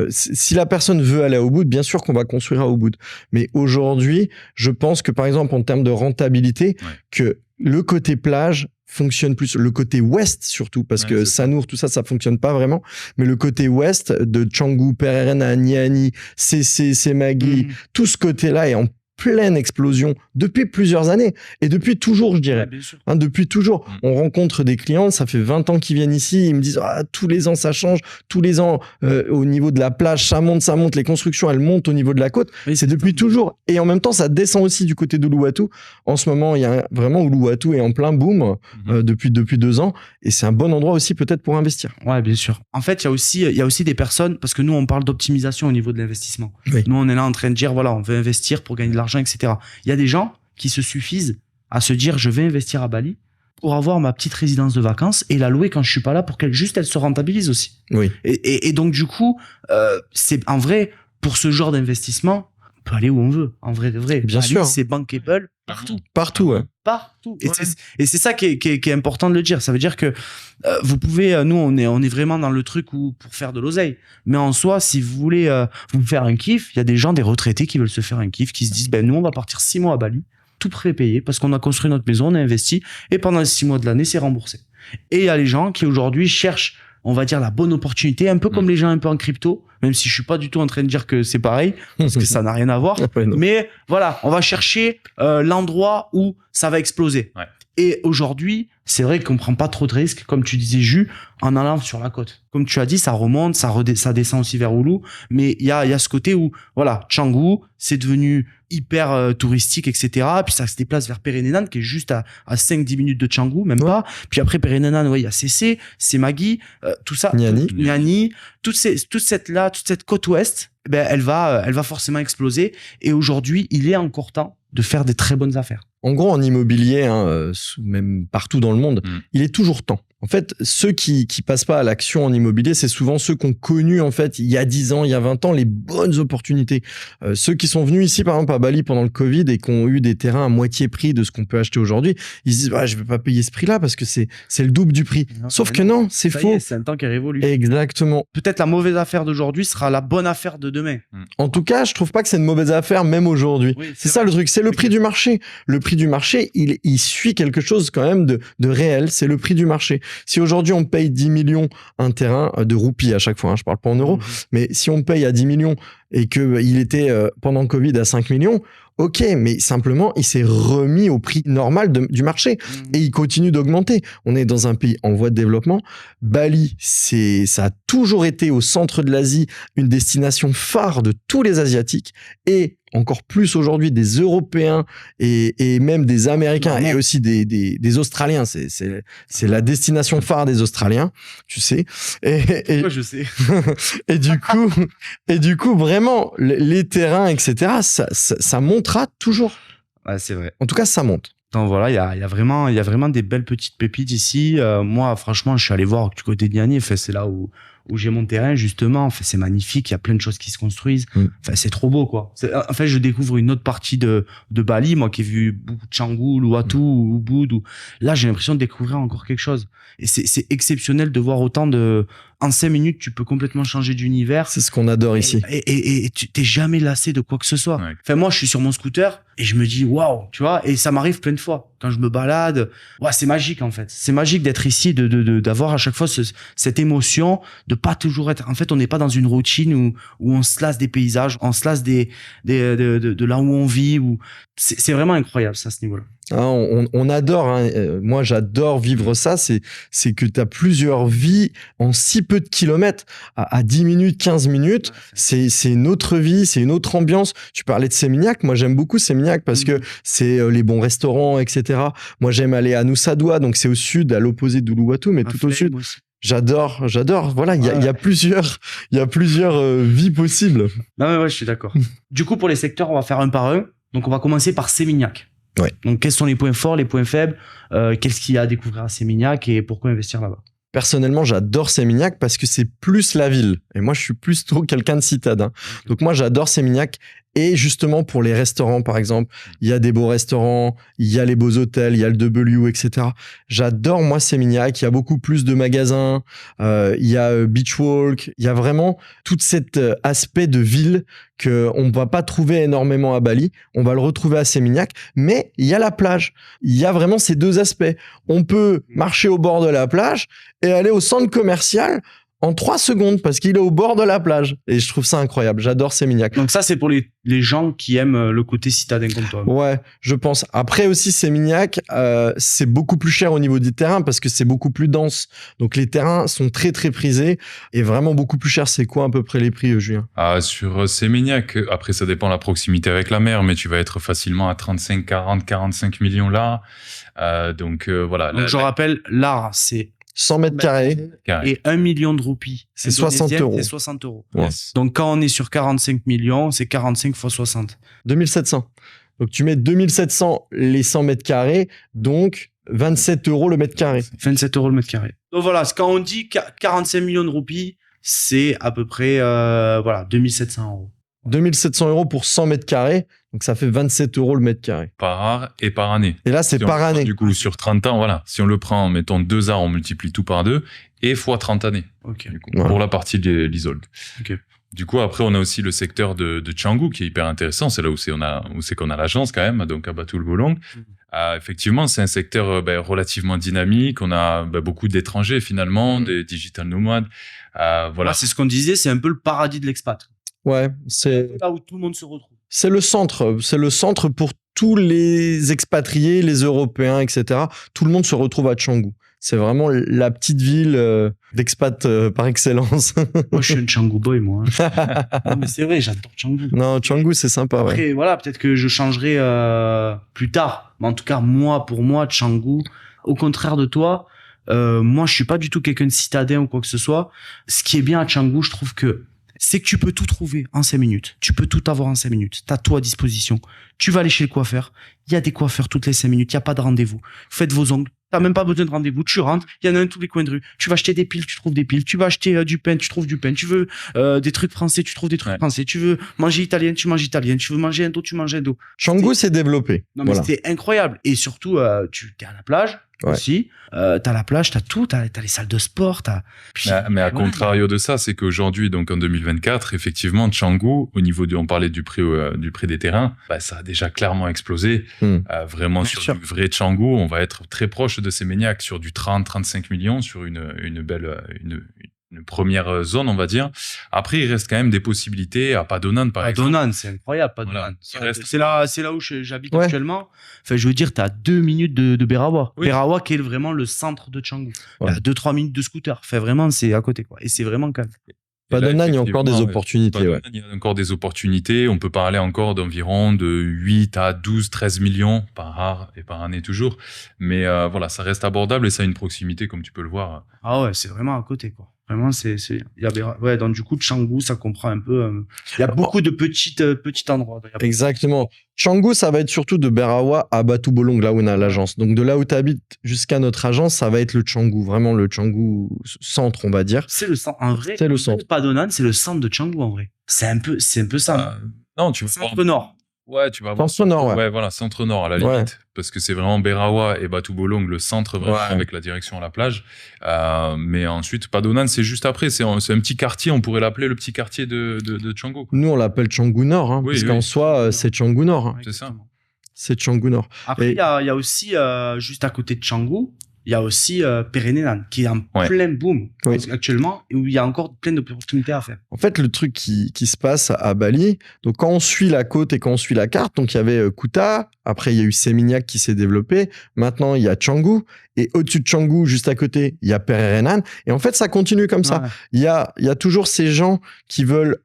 si la personne veut aller à Ubud, bien sûr qu'on va construire à Ubud. Mais aujourd'hui, je pense que, par exemple, en termes de rentabilité, que le côté plage fonctionne plus, le côté ouest surtout, parce que Sanur, tout ça, ça fonctionne pas vraiment. Mais le côté ouest de Canggu, Pererena, Niani, Semagi, tout ce côté-là est en pleine explosion depuis plusieurs années et depuis toujours, je dirais. Ouais, depuis toujours. On rencontre des clients, ça fait 20 ans qu'ils viennent ici, ils me disent tous les ans ça change, tous les ans au niveau de la plage ça monte, les constructions elles montent au niveau de la côte. Oui, c'est depuis toujours. Et en même temps ça descend aussi du côté d'Uluwatu. En ce moment il y a vraiment Uluwatu est en plein boom depuis 2 ans et c'est un bon endroit aussi peut-être pour investir. Ouais, bien sûr. En fait il y a aussi des personnes, parce que nous on parle d'optimisation au niveau de l'investissement. Oui. Nous on est là en train de dire voilà, on veut investir pour gagner de l'argent, etc. Il y a des gens qui se suffisent à se dire je vais investir à Bali pour avoir ma petite résidence de vacances et la louer quand je suis pas là pour qu'elle juste elle se rentabilise aussi. Oui. Et donc du coup c'est en vrai pour ce genre d'investissement on peut aller où on veut en vrai de vrai. Bien Bali, sûr. C'est bankable partout. Ouais. Partout. Et c'est ça qui est important de le dire. Ça veut dire que vous pouvez, nous on est vraiment dans le truc où pour faire de l'oseille. Mais en soi, si vous voulez vous faire un kiff, il y a des gens, des retraités qui veulent se faire un kiff, qui se disent nous on va partir 6 mois à Bali, tout prépayé parce qu'on a construit notre maison, on a investi et pendant les 6 mois de l'année c'est remboursé. Et il y a les gens qui aujourd'hui cherchent, on va dire, la bonne opportunité, un peu comme les gens un peu en crypto, même si je suis pas du tout en train de dire que c'est pareil, parce que ça n'a rien à voir. Mais voilà, on va chercher l'endroit où ça va exploser. Ouais. Et aujourd'hui, c'est vrai qu'on prend pas trop de risques, comme tu disais, Jus, en allant sur la côte. Comme tu as dit, ça remonte, ça descend aussi vers Ulu, mais il y a ce côté où, voilà, Canggu, c'est devenu hyper touristique, etc. Puis ça se déplace vers Perenenan, qui est juste à 5-10 minutes de Canggu, même pas. Puis après Perenenan, il y a CC, Semagi, tout ça. Niani, toute cette côte ouest, elle va forcément exploser. Et aujourd'hui, il est encore temps de faire des très bonnes affaires. En gros, en immobilier, même partout dans le monde, il est toujours temps. En fait, ceux qui passent pas à l'action en immobilier, c'est souvent ceux qui ont connu, en fait, il y a 10 ans, il y a 20 ans, les bonnes opportunités. Ceux qui sont venus ici, par exemple, à Bali pendant le Covid et qui ont eu des terrains à moitié prix de ce qu'on peut acheter aujourd'hui, ils se disent, je vais pas payer ce prix-là parce que c'est le double du prix. Non, Sauf que non, c'est faux. C'est un temps qui est révolu. Exactement. Peut-être la mauvaise affaire d'aujourd'hui sera la bonne affaire de demain. En tout cas, je trouve pas que c'est une mauvaise affaire, même aujourd'hui. Oui, c'est ça le truc, c'est le prix du marché. Le prix du marché, il suit quelque chose quand même de réel, c'est le prix du marché. Si aujourd'hui on paye 10 millions un terrain de roupies à chaque fois, je parle pas en euros, mais si on paye à 10 millions et qu'il était pendant le Covid à 5 millions, ok, mais simplement, il s'est remis au prix normal du marché et il continue d'augmenter. On est dans un pays en voie de développement. Bali, ça a toujours été au centre de l'Asie une destination phare de tous les Asiatiques et encore plus aujourd'hui des Européens et même des Américains et aussi des Australiens. C'est la destination phare des Australiens, tu sais. Moi, je sais. et du coup, vraiment, les terrains, etc., ça montera toujours. Ouais, c'est vrai. En tout cas, ça monte. Donc voilà, il y a vraiment des belles petites pépites ici. Moi, franchement, je suis allé voir du côté d'Iani. Enfin, c'est là où j'ai mon terrain, justement. Enfin, c'est magnifique. Il y a plein de choses qui se construisent. Enfin, c'est trop beau, quoi. En fait, je découvre une autre partie de Bali. Moi, qui ai vu beaucoup de Canggu, Uluwatu, Ubud. Là, j'ai l'impression de découvrir encore quelque chose. Et c'est exceptionnel de voir autant de... En 5 minutes, tu peux complètement changer d'univers. C'est ce qu'on adore ici. Et tu t'es jamais lassé de quoi que ce soit. Ouais. Enfin, moi, je suis sur mon scooter et je me dis, waouh, tu vois, et ça m'arrive plein de fois. Quand je me balade, ouais, c'est magique, en fait. C'est magique d'être ici, d'avoir à chaque fois cette émotion, de pas toujours être, en fait, on n'est pas dans une routine où on se lasse des paysages, on se lasse de là où on vit, c'est vraiment incroyable, ça, à ce niveau-là. On adore, moi j'adore vivre ça, c'est que tu as plusieurs vies en si peu de kilomètres, à 10 minutes, 15 minutes, c'est une autre vie, c'est une autre ambiance. Tu parlais de Seminyak, moi j'aime beaucoup Seminyak parce que c'est les bons restaurants, etc. Moi j'aime aller à Nusa Dua, donc c'est au sud, à l'opposé d'Uluwatu, mais tout au sud. J'adore. Voilà, il y a plusieurs vies possibles. Non mais ouais, je suis d'accord. Du coup, pour les secteurs, on va faire un par un. Donc on va commencer par Seminyak. Ouais. Donc, quels sont les points forts, les points faibles, qu'est-ce qu'il y a à découvrir à Seminyak et pourquoi investir là-bas? Personnellement, j'adore Seminyak parce que c'est plus la ville. Et moi, je suis plus trop quelqu'un de citadin. Okay. Donc moi, j'adore Seminyak. Et justement, pour les restaurants, par exemple, il y a des beaux restaurants, il y a les beaux hôtels, il y a le W, etc. J'adore, moi, Seminyak. Il y a beaucoup plus de magasins, il y a Beach Walk, il y a vraiment tout cet aspect de ville qu'on ne va pas trouver énormément à Bali. On va le retrouver à Seminyak, mais il y a la plage. Il y a vraiment ces deux aspects. On peut marcher au bord de la plage et aller au centre commercial en 3 secondes parce qu'il est au bord de la plage. Et je trouve ça incroyable. J'adore Seminyak. Donc ça, c'est pour les gens qui aiment le côté citadin comme toi. Ouais, je pense. Après aussi, Seminyak, c'est beaucoup plus cher au niveau des terrains parce que c'est beaucoup plus dense. Donc les terrains sont très, très prisés et vraiment beaucoup plus cher. C'est quoi à peu près les prix, Julien? Sur Seminyak, après, ça dépend de la proximité avec la mer, mais tu vas être facilement à 35, 40, 45 millions là. Donc voilà. Donc je rappelle, là, c'est 100 mètres carrés. Et 1 million de roupies. C'est 60 euros. C'est 60 euros. Yes. Donc, quand on est sur 45 millions, c'est 45 fois 60. 2700. Donc, tu mets 2700 les 100 mètres carrés. Donc, 27 euros le mètre carré. 27 euros le mètre carré. Donc, voilà. Quand on dit 45 millions de roupies, c'est à peu près, 2700 euros. 2700 euros pour 100 mètres carrés. Donc, ça fait 27 euros le mètre carré. Par art et par année. Et là, c'est par année. Du coup, sur 30 ans, voilà. Si on le prend, mettons 2 arts, on multiplie tout par 2 et fois 30 années. Ok. Du coup, pour la partie de l'Isolde. Ok. Du coup, après, on a aussi le secteur de Canggu qui est hyper intéressant. C'est là où c'est qu'on a l'agence quand même, donc à Batu Bolong. Effectivement, c'est un secteur relativement dynamique. On a beaucoup d'étrangers finalement, des digital nomades. Voilà. C'est ce qu'on disait, c'est un peu le paradis de l'expat. Ouais, c'est là où tout le monde se retrouve. C'est le centre pour tous les expatriés, les Européens, etc. Tout le monde se retrouve à Canggu. C'est vraiment la petite ville d'expat par excellence. Moi, je suis un Canggu boy, moi. Non, mais c'est vrai, j'adore Canggu. Non, Canggu, c'est sympa. Après, voilà, peut-être que je changerai plus tard. Mais en tout cas, pour moi, Canggu, au contraire de toi, moi, je suis pas du tout quelqu'un de citadin ou quoi que ce soit. Ce qui est bien à Canggu, je trouve que c'est que tu peux tout trouver en 5 minutes. Tu peux tout avoir en 5 minutes. T'as tout à disposition. Tu vas aller chez le coiffeur. Il y a des coiffeurs toutes les 5 minutes. Il n'y a pas de rendez-vous. Faites vos ongles. T'as même pas besoin de rendez-vous. Tu rentres, il y en a un tous les coins de rue. Tu vas acheter des piles, tu trouves des piles. Tu vas acheter du pain, tu trouves du pain. Tu veux des trucs français, tu trouves des trucs français. Tu veux manger italien, tu manges italien. Tu veux manger indo, tu manges indo. Canggu s'est développé. Non, mais Voilà. c'était incroyable. Et surtout, tu es à la plage aussi. T'as la plage, t'as tout. T'as les salles de sport. Puis, Mais à contrario de ça, c'est qu'aujourd'hui, donc en 2024, effectivement, Canggu, au niveau on parlait du prix des terrains, bah, ça a déjà clairement explosé. Vraiment Bien sur sûr. du vrai Canggu, on va être très proche de Sémignac sur du 30-35 millions sur une belle, une première zone, on va dire. Après, il reste quand même des possibilités à Padonan, par exemple. Padonan, c'est incroyable, Padonan. Voilà. C'est là où j'habite Ouais. actuellement. Enfin, je veux dire, t'as 2 minutes de Berawa. Oui. Berawa qui est vraiment le centre de Canggu. Ouais. T'as 2-3 minutes de scooter. Enfin, vraiment, c'est à côté, quoi. Et c'est vraiment calme. Et là, Padonan, il y a encore des effectivement, opportunités. Padonan, Ouais. il y a encore des opportunités. On peut parler encore d'environ de 8 à 12, 13 millions par année toujours. Mais voilà, ça reste abordable et ça a une proximité, comme tu peux le voir. Ah ouais, c'est vraiment à côté, quoi. Vraiment, il y a ouais, donc du coup, Canggu, ça comprend un peu. Il y a beaucoup de petits endroits. Exactement. Canggu, ça va être surtout de Berawa à Batu Bolong, là où on a l'agence. Donc de là où tu habites jusqu'à notre agence, ça va être le Canggu, vraiment le Canggu centre, on va dire. C'est le centre, en vrai. C'est le centre. Padonan, c'est le centre de Canggu, en vrai. C'est un peu ça. Non, tu vas voir. Centre nord. Ouais, tu vas voir. Centre-nord, ouais. Ouais, voilà, centre-nord à la Ouais. limite. Parce que c'est vraiment Berawa et Batu Bolong, le centre vraiment, Ouais. avec la direction à la plage. Mais ensuite, Padonan, c'est juste après. C'est un petit quartier, on pourrait l'appeler le petit quartier de Canggu, quoi. Nous, on l'appelle Canggu Nord, hein, Oui, parce oui. qu'en soi, c'est Canggu Nord. Hein. C'est ça. Exactement. C'est Canggu Nord. Après, Et- il y a aussi, juste à côté de Canggu, il y a aussi Perenenan, qui est en Ouais. plein boom Oui. actuellement, et où il y a encore plein d'opportunités à faire. En fait, le truc qui se passe à Bali, donc quand on suit la côte et quand on suit la carte, donc il y avait Kuta, après il y a eu Seminyak qui s'est développé, maintenant il y a Canggu, et au-dessus de Canggu, juste à côté, il y a Pererenan, et en fait ça continue comme ça. Ouais. Il y a toujours ces gens qui veulent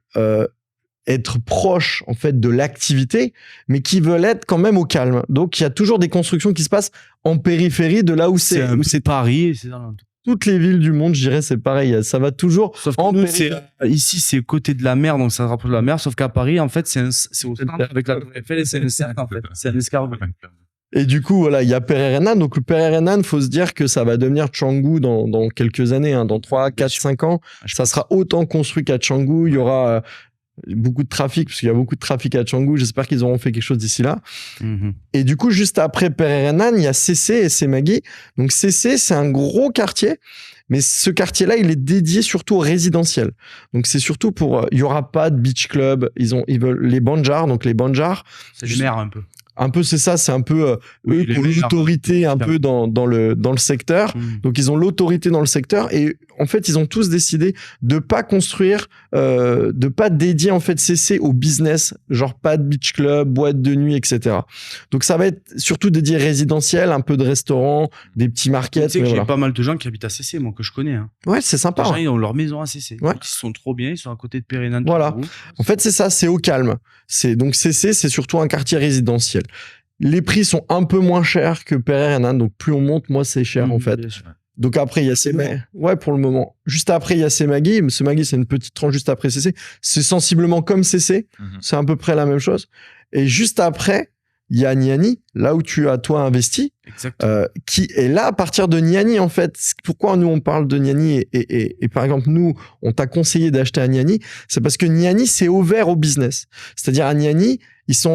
être proches en fait de l'activité, mais qui veulent être quand même au calme. Donc il y a toujours des constructions qui se passent en périphérie de là où C'est c'est. un Où peu c'est Paris, et c'est dans l'entour. toutes les villes du monde, je dirais, c'est pareil. Ça va toujours Sauf que en nous, périphérie. ici, c'est côté de la mer, donc ça se rapproche de la mer, sauf qu'à Paris, en fait, c'est au centre avec la Tour Eiffel, et c'est un cercle, en fait. C'est un escargot. Et du coup, voilà, il y a Pererenan. Donc, le Pererenan, faut se dire que ça va devenir Canggu dans quelques années, hein, dans 3, 4, 5 ans. Ça sera autant construit qu'à Canggu. Il y aura beaucoup de trafic, parce qu'il y a beaucoup de trafic à Canggu. J'espère qu'ils auront fait quelque chose d'ici là. Mhm. Et du coup, juste après Pererenan, il y a CC et Semagui. Donc, CC, c'est un gros quartier. Mais ce quartier-là, il est dédié surtout au résidentiel. Donc, c'est surtout pour... Il y aura pas de beach club. Ils veulent les banjars. Donc, les banjars... C'est du mer, un peu. Un peu, c'est ça, c'est un peu Oui, eux les pour meilleurs. l'autorité un peu dans le secteur. Mhm. Donc ils ont l'autorité dans le secteur et en fait ils ont tous décidé de pas construire, de pas dédier en fait CC au business, genre pas de beach club, boîte de nuit, etc. Donc ça va être surtout dédié résidentiel, un peu de restaurants, des petits Tu markets. sais que mais j'ai voilà. pas mal de gens qui habitent à CC, moi, que je connais. Hein. Ouais, c'est sympa. Les gens, hein. ils ont leur maison à CC. Ouais. Ils sont trop bien, ils sont à côté de Pérénan. Voilà. En fait, c'est ça, c'est au calme. Donc CC, c'est surtout un quartier résidentiel. Les prix sont un peu moins chers que Pererenan, donc plus on monte, moins c'est cher en fait. Donc après, il y a Semagui. Ouais, pour le moment. Juste après, il y a Semagui. Semagui, c'est une petite tranche juste après CC. C'est sensiblement comme CC. Mhm. C'est à peu près la même chose. Et juste après, il y a Niani, là où tu as toi investi, Exactement. qui est là à partir de Niani en fait. Pourquoi nous on parle de Niani et par exemple nous on t'a conseillé d'acheter à Niani, c'est parce que Niani c'est ouvert au business. C'est-à-dire à Niani ils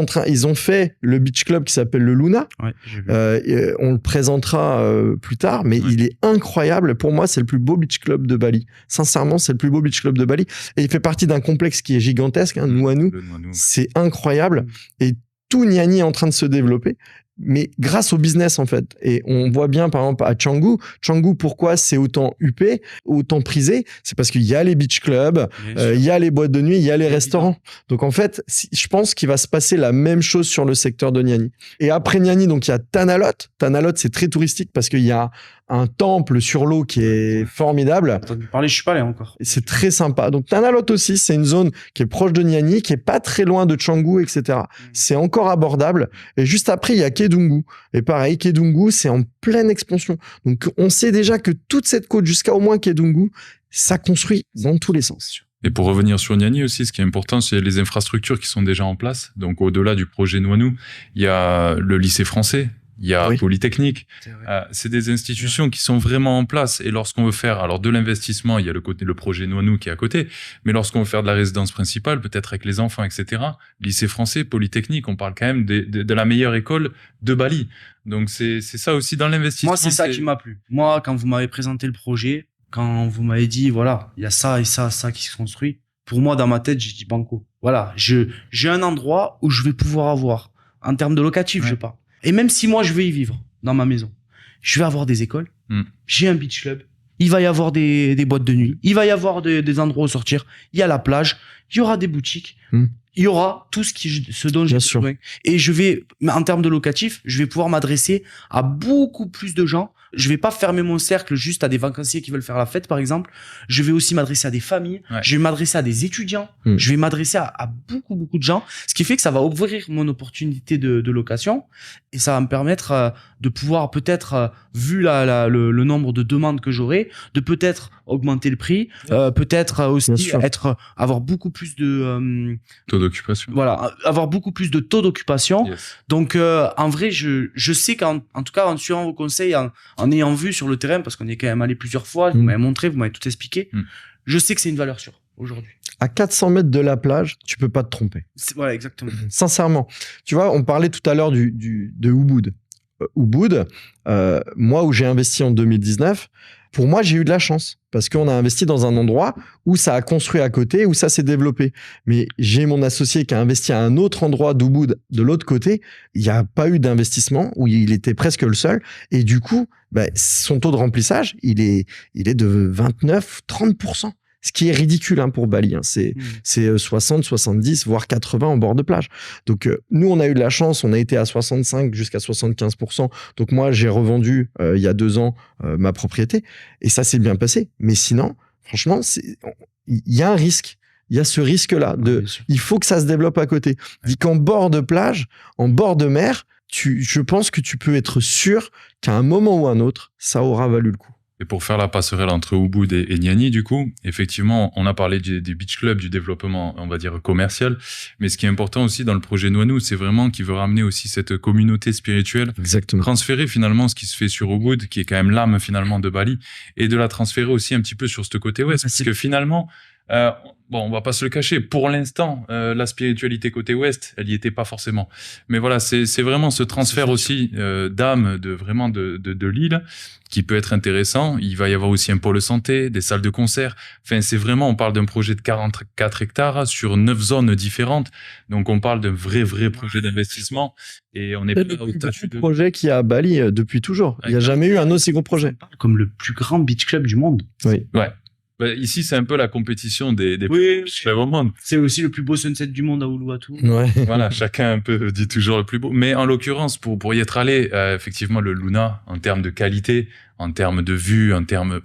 ont fait le beach club qui s'appelle le Luna. Ouais, j'ai vu. On le présentera plus tard, mais Ouais. il est incroyable. Pour moi, c'est le plus beau beach club de Bali. Sincèrement, c'est le plus beau beach club de Bali. Et il fait partie d'un complexe qui est gigantesque, hein, Nuanu. Le Nuanu, ouais. C'est incroyable. Et tout Niani est en train de se développer, mais grâce au business en fait. Et on voit bien par exemple à Canggu. Canggu, pourquoi c'est autant huppé, autant prisé? C'est parce qu'il y a les beach clubs, Bien sûr. il y a les boîtes de nuit, il y a les Évidemment. restaurants. Donc en fait, je pense qu'il va se passer la même chose sur le secteur de Niani. Et après Niani, donc il y a Tanalot. Tanalot, c'est très touristique parce qu'il y a un temple sur l'eau qui est formidable. T'as entendu parler, je suis pas allé encore. Et c'est très sympa. Donc Tanalot aussi, c'est une zone qui est proche de Niani, qui est pas très loin de Canggu, etc. C'est encore abordable. Et juste après, il y a Kedungu. Et pareil, Kedungu, c'est en pleine expansion. Donc on sait déjà que toute cette côte jusqu'à au moins Kedungu, ça construit dans tous les sens. Et pour revenir sur Niani aussi, ce qui est important, c'est les infrastructures qui sont déjà en place. Donc, au-delà du projet Nuanu, il y a le lycée français. il y a Oui. Polytechnique. C'est vrai. C'est des institutions qui sont vraiment en place. Et lorsqu'on veut faire, alors de l'investissement, il y a le projet Nouanou qui est à côté. Mais lorsqu'on veut faire de la résidence principale, peut-être avec les enfants, etc., lycée français, Polytechnique, on parle quand même de la meilleure école de Bali. Donc c'est ça aussi dans l'investissement. Moi, c'est ça qui m'a plu. Moi, quand vous m'avez présenté le projet, quand vous m'avez dit, voilà, il y a ça et ça, ça qui se construit, pour moi, dans ma tête, j'ai dit banco. Voilà, j'ai un endroit où je vais pouvoir avoir, en termes de locatif, Ouais. je parle. Et même si moi, je vais y vivre, dans ma maison, je vais avoir des écoles, j'ai un beach club, il va y avoir des boîtes de nuit, il va y avoir des endroits où sortir, il y a la plage, il y aura des boutiques, il y aura tout ce dont j'ai Bien sûr. besoin. Et je vais, en termes de locatif, je vais pouvoir m'adresser à beaucoup plus de gens. Je vais pas fermer mon cercle juste à des vacanciers qui veulent faire la fête, par exemple. Je vais aussi m'adresser à des familles. Ouais. Je vais m'adresser à des étudiants. Je vais m'adresser à beaucoup, beaucoup de gens. Ce qui fait que ça va ouvrir mon opportunité de location. Et ça va me permettre de pouvoir peut-être, vu le nombre de demandes que j'aurai, de peut-être augmenter le prix, peut-être aussi Bien sûr. avoir beaucoup plus de, Taux d'occupation. voilà, avoir beaucoup plus de taux d'occupation. Yes. Donc, en vrai, je sais en tout cas, en suivant vos conseils, en ayant vu sur le terrain, parce qu'on y est quand même allé plusieurs fois, vous m'avez montré, vous m'avez tout expliqué, je sais que c'est une valeur sûre aujourd'hui. À 400 mètres de la plage, tu peux pas te tromper. Voilà, exactement. Sincèrement. Tu vois, on parlait tout à l'heure de Ubud. Ubud, moi où j'ai investi en 2019, pour moi, j'ai eu de la chance parce qu'on a investi dans un endroit où ça a construit à côté, où ça s'est développé. Mais j'ai mon associé qui a investi à un autre endroit d'Ubud, de l'autre côté. Il n'y a pas eu d'investissement, où il était presque le seul. Et du coup, son taux de remplissage, il est de 29-30%. Ce qui est ridicule pour Bali. C'est 60, 70, voire 80 en bord de plage. Donc, nous, on a eu de la chance. On a été à 65 jusqu'à 75%. Donc, moi, j'ai revendu il y a 2 ans ma propriété. Et ça s'est bien passé. Mais sinon, franchement, il y a un risque. Il y a ce risque-là. Il faut que ça se développe à côté. Dit qu'en bord de plage, en bord de mer, je pense que tu peux être sûr qu'à un moment ou un autre, ça aura valu le coup. Et pour faire la passerelle entre Ubud et Niani, du coup, effectivement, on a parlé des beach clubs, du développement, on va dire, commercial. Mais ce qui est important aussi dans le projet Nouanou, c'est vraiment qu'il veut ramener aussi cette communauté spirituelle. Exactement. Transférer finalement ce qui se fait sur Ubud, qui est quand même l'âme finalement de Bali, et de la transférer aussi un petit peu sur ce côté ouest. Parce que finalement, on va pas se le cacher. Pour l'instant, la spiritualité côté ouest, elle y était pas forcément. Mais voilà, c'est vraiment ce transfert aussi d'âme de l'île qui peut être intéressant. Il va y avoir aussi un pôle santé, des salles de concert. Enfin, c'est vraiment, on parle d'un projet de 44 hectares sur 9 zones différentes. Donc, on parle d'un vrai projet d'investissement. Et on est pas au statut de projet qu'il y a à Bali depuis toujours. Il n'y a jamais eu un aussi gros projet. Comme le plus grand beach club du monde. Oui. Ouais. Ici, c'est un peu la compétition des beach clubs au monde. C'est aussi le plus beau sunset du monde à Uluwatu. Ouais. Voilà, chacun un peu dit toujours le plus beau. Mais en l'occurrence, pour y être allé, effectivement, le Luna, en termes de qualité, en termes de vue, en termes...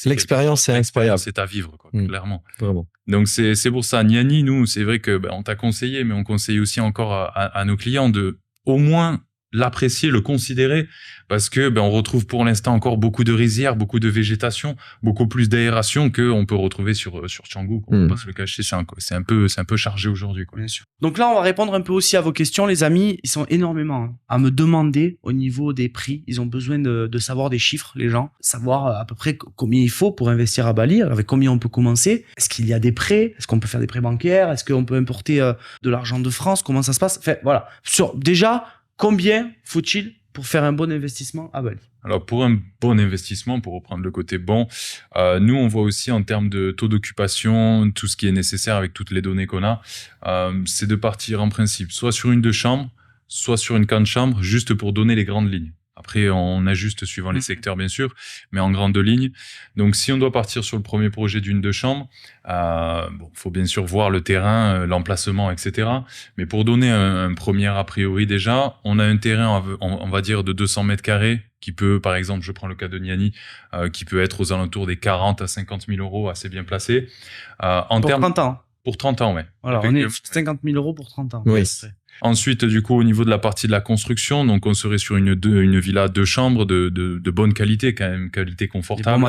L'expérience est incroyable. C'est à vivre, quoi, clairement. Vraiment. Donc, c'est pour ça. Niani, nous, c'est vrai que on t'a conseillé, mais on conseille aussi encore à nos clients de au moins l'apprécier, le considérer, parce que on retrouve pour l'instant encore beaucoup de rizières, beaucoup de végétation, beaucoup plus d'aération que on peut retrouver sur Canggu. On peut pas se le cacher, c'est un peu chargé aujourd'hui, quoi. Bien sûr. Donc là, on va répondre un peu aussi à vos questions, les amis. Ils sont énormément à me demander au niveau des prix. Ils ont besoin de savoir des chiffres, les gens, savoir à peu près combien il faut pour investir à Bali, avec combien on peut commencer. Est-ce qu'il y a des prêts? Est-ce qu'on peut faire des prêts bancaires? Est-ce qu'on peut importer de l'argent de France? Comment ça se passe? Enfin, voilà. Déjà, combien faut-il pour faire un bon investissement à Bali? Alors, pour un bon investissement, pour reprendre le côté bon, nous, on voit aussi en termes de taux d'occupation, tout ce qui est nécessaire avec toutes les données qu'on a, c'est de partir en principe soit sur une 2 chambres, soit sur une 4 chambres, juste pour donner les grandes lignes. Après, on ajuste suivant les secteurs, bien sûr, mais en grande ligne. Donc, si on doit partir sur le premier projet d'une 2 chambres, faut bien sûr voir le terrain, l'emplacement, etc. Mais pour donner un premier a priori déjà, on a un terrain, on va dire, de 200 mètres carrés, qui peut, par exemple, je prends le cas de Niani, qui peut être aux alentours des 40 à 50 000 euros, assez bien placé. Pour 30 ans. Pour 30 ans, ouais. Voilà, on est sur 50 000 euros pour 30 ans. Oui. Ensuite, du coup, au niveau de la partie de la construction, donc on serait sur une villa 2 chambres de bonne qualité, quand même, qualité confortable.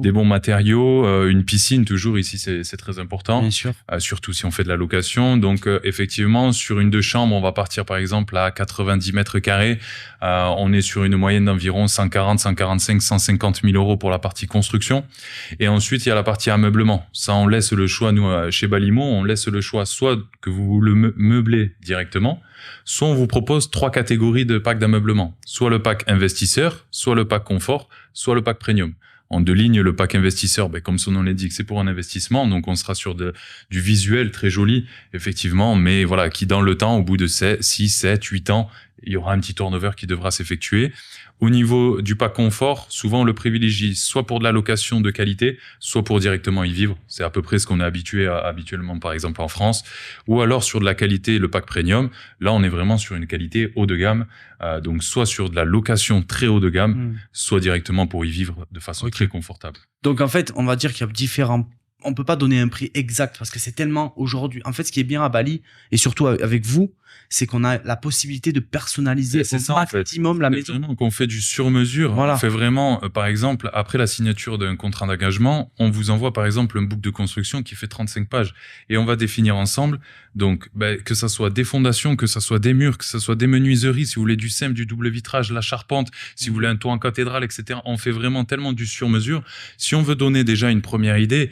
Des bons matériaux, une piscine, toujours ici, c'est très important. Bien sûr. Surtout si on fait de la location. Donc, effectivement, sur une 2 chambres, on va partir, par exemple, à 90 mètres carrés. On est sur une moyenne d'environ 140, 145, 150 000 euros pour la partie construction. Et ensuite, il y a la partie ameublement. Ça, on laisse le choix, nous, chez Balimo, on laisse le choix soit que vous le meublez directement, soit on vous propose 3 catégories de packs d'ameublement. Soit le pack investisseur, soit le pack confort, soit le pack premium. En 2 lignes, le pack investisseur, comme son nom l'indique, c'est pour un investissement. Donc, on sera sur du visuel très joli, effectivement, mais voilà, qui dans le temps, au bout de 6, 7, 8 ans, il y aura un petit turnover qui devra s'effectuer. Au niveau du pack confort, souvent on le privilégie soit pour de la location de qualité, soit pour directement y vivre. C'est à peu près ce qu'on est habitué habituellement, par exemple en France. Ou alors sur de la qualité, le pack premium. Là, on est vraiment sur une qualité haut de gamme. Donc soit sur de la location très haut de gamme, soit directement pour y vivre de façon très confortable. Donc en fait, on va dire qu'il y a différents... On peut pas donner un prix exact parce que c'est tellement aujourd'hui. En fait, ce qui est bien à Bali et surtout avec vous, c'est qu'on a la possibilité de personnaliser au maximum la maison. Vraiment qu'on fait du sur-mesure. Voilà. On fait vraiment, par exemple, après la signature d'un contrat d'engagement, on vous envoie par exemple un book de construction qui fait 35 pages et on va définir ensemble. Donc, que ça soit des fondations, que ça soit des murs, que ça soit des menuiseries, si vous voulez du CEM, du double vitrage, la charpente, si vous voulez un toit en cathédrale, etc. On fait vraiment tellement du sur-mesure. Si on veut donner déjà une première idée,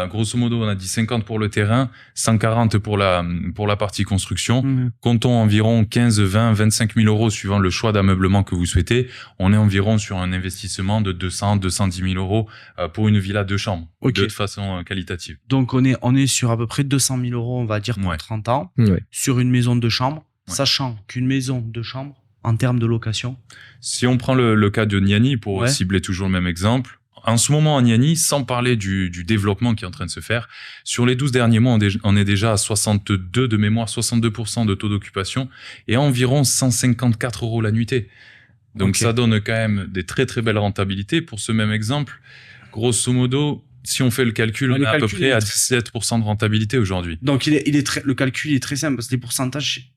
grosso modo, on a dit 50 pour le terrain, 140 pour la partie construction. Comptons environ 15, 20, 25 000 euros suivant le choix d'ameublement que vous souhaitez. On est environ sur un investissement de 200, 210 000 euros pour une villa 2 chambres, de façon qualitative. Donc, on est sur à peu près 200 000 euros, on va dire, pour 30 ans, sur une maison de chambre, sachant qu'une maison de chambre, en termes de location. Si on prend le cas de Niani, pour cibler toujours le même exemple, en ce moment, en Niani, sans parler du développement qui est en train de se faire, sur les 12 derniers mois, on est déjà à 62 de mémoire, 62% de taux d'occupation et environ 154 euros la nuitée. Donc, ça donne quand même des très, très belles rentabilités. Pour ce même exemple, grosso modo, si on fait le calcul, on est à peu près à 17% de rentabilité aujourd'hui. Donc, le calcul est très simple parce que les pourcentages,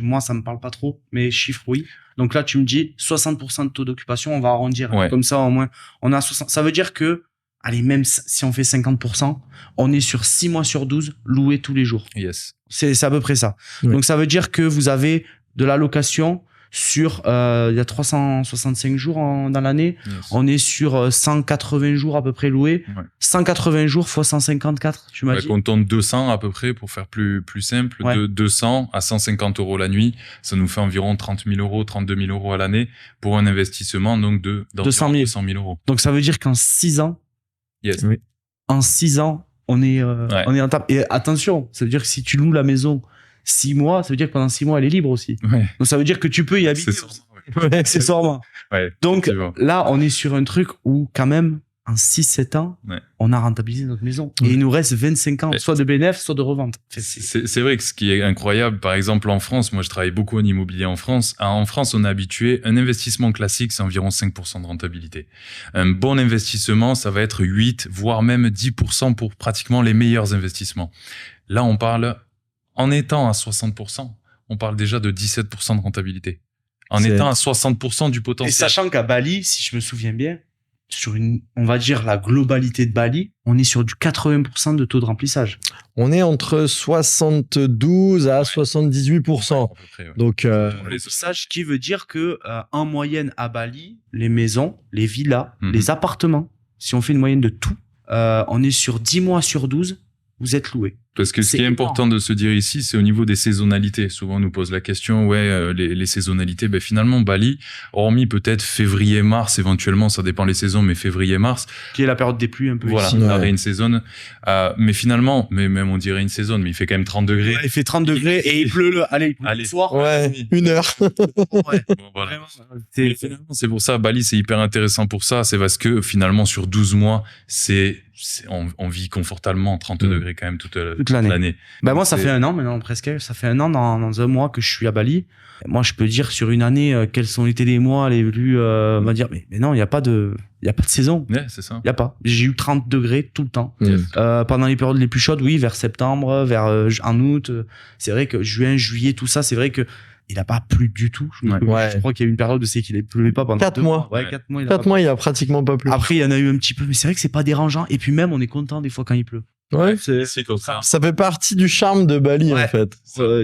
moi, ça me parle pas trop, mais chiffres, oui. Donc là, tu me dis 60% de taux d'occupation, on va arrondir. Comme ça, au moins, on a 60. Ça veut dire que, allez, même si on fait 50%, on est sur 6 mois sur 12 loués tous les jours. Yes. C'est à peu près ça. Oui. Donc ça veut dire que vous avez de la location sur, il y a 365 jours dans l'année. Yes. On est sur 180 jours à peu près loués. 180 jours fois 154, tu m'as dit. Comptons 200 à peu près pour faire plus simple. De 200 à 150 euros la nuit. Ça nous fait environ 30 000 euros, 32 000 euros à l'année pour un investissement donc de 200 000 euros. Donc ça veut dire qu'en 6 ans, en 6 ans, on est en table. Et attention, ça veut dire que si tu loues la maison 6 mois, ça veut dire que pendant 6 mois, elle est libre aussi. Donc, ça veut dire que tu peux y habiter. Accessoirement. Donc, là, on est sur un truc où, quand même, en 6-7 ans, on a rentabilisé notre maison. Et il nous reste 25 ans, soit de bénéfice, soit de revente. C'est vrai que ce qui est incroyable, par exemple, en France, moi, je travaille beaucoup en immobilier en France. En France, on est habitué, un investissement classique, c'est environ 5% de rentabilité. Un bon investissement, ça va être 8, voire même 10% pour pratiquement les meilleurs investissements. Là, on parle... En étant à 60%, on parle déjà de 17% de rentabilité. En étant à 60% du potentiel. Et sachant qu'à Bali, si je me souviens bien, sur on va dire la globalité de Bali, on est sur du 80% de taux de remplissage. On est entre 72 à 78%. Près, Donc, remplissage qui veut dire que en moyenne à Bali, les maisons, les villas, les appartements, si on fait une moyenne de tout, on est sur 10 mois sur 12, vous êtes loué. Parce que ce qui est important de se dire ici, c'est au niveau des saisonnalités. Souvent, on nous pose la question, les saisonnalités, finalement, Bali, hormis peut-être février-mars, éventuellement, ça dépend les saisons, mais février-mars. Qui est la période des pluies un peu ici. Voilà, la rain saison. Mais finalement, même on dirait une saison, mais il fait quand même 30 degrés. Il fait 30 degrés et il pleut le soir. Une heure. Voilà. C'est pour ça, Bali, c'est hyper intéressant pour ça. C'est parce que finalement, sur 12 mois, c'est on vit confortablement 30 degrés quand même toute l'année. Bah moi, ça fait un an maintenant, presque. Ça fait un an dans un mois que je suis à Bali. Moi, je peux dire sur une année quels ont été les mois les plus. On va dire, mais non, il n'y a pas de saison. Ouais, c'est ça. Il y a pas. J'ai eu 30 degrés tout le temps. Yes. Pendant les périodes les plus chaudes, oui, vers septembre, en août. C'est vrai que juin, juillet, tout ça, c'est vrai que il a pas plu du tout. Ouais. Je crois qu'il y a eu une période où c'est qu'il ne pleuvait pas pendant 4 2 mois. Ouais, 4 mois. 4 mois, il y a pratiquement pas plu. Après, il y en a eu un petit peu, mais c'est vrai que c'est pas dérangeant. Et puis même, on est content des fois quand il pleut. Ouais. C'est comme ça. Ça fait partie du charme de Bali, Ouais. en fait.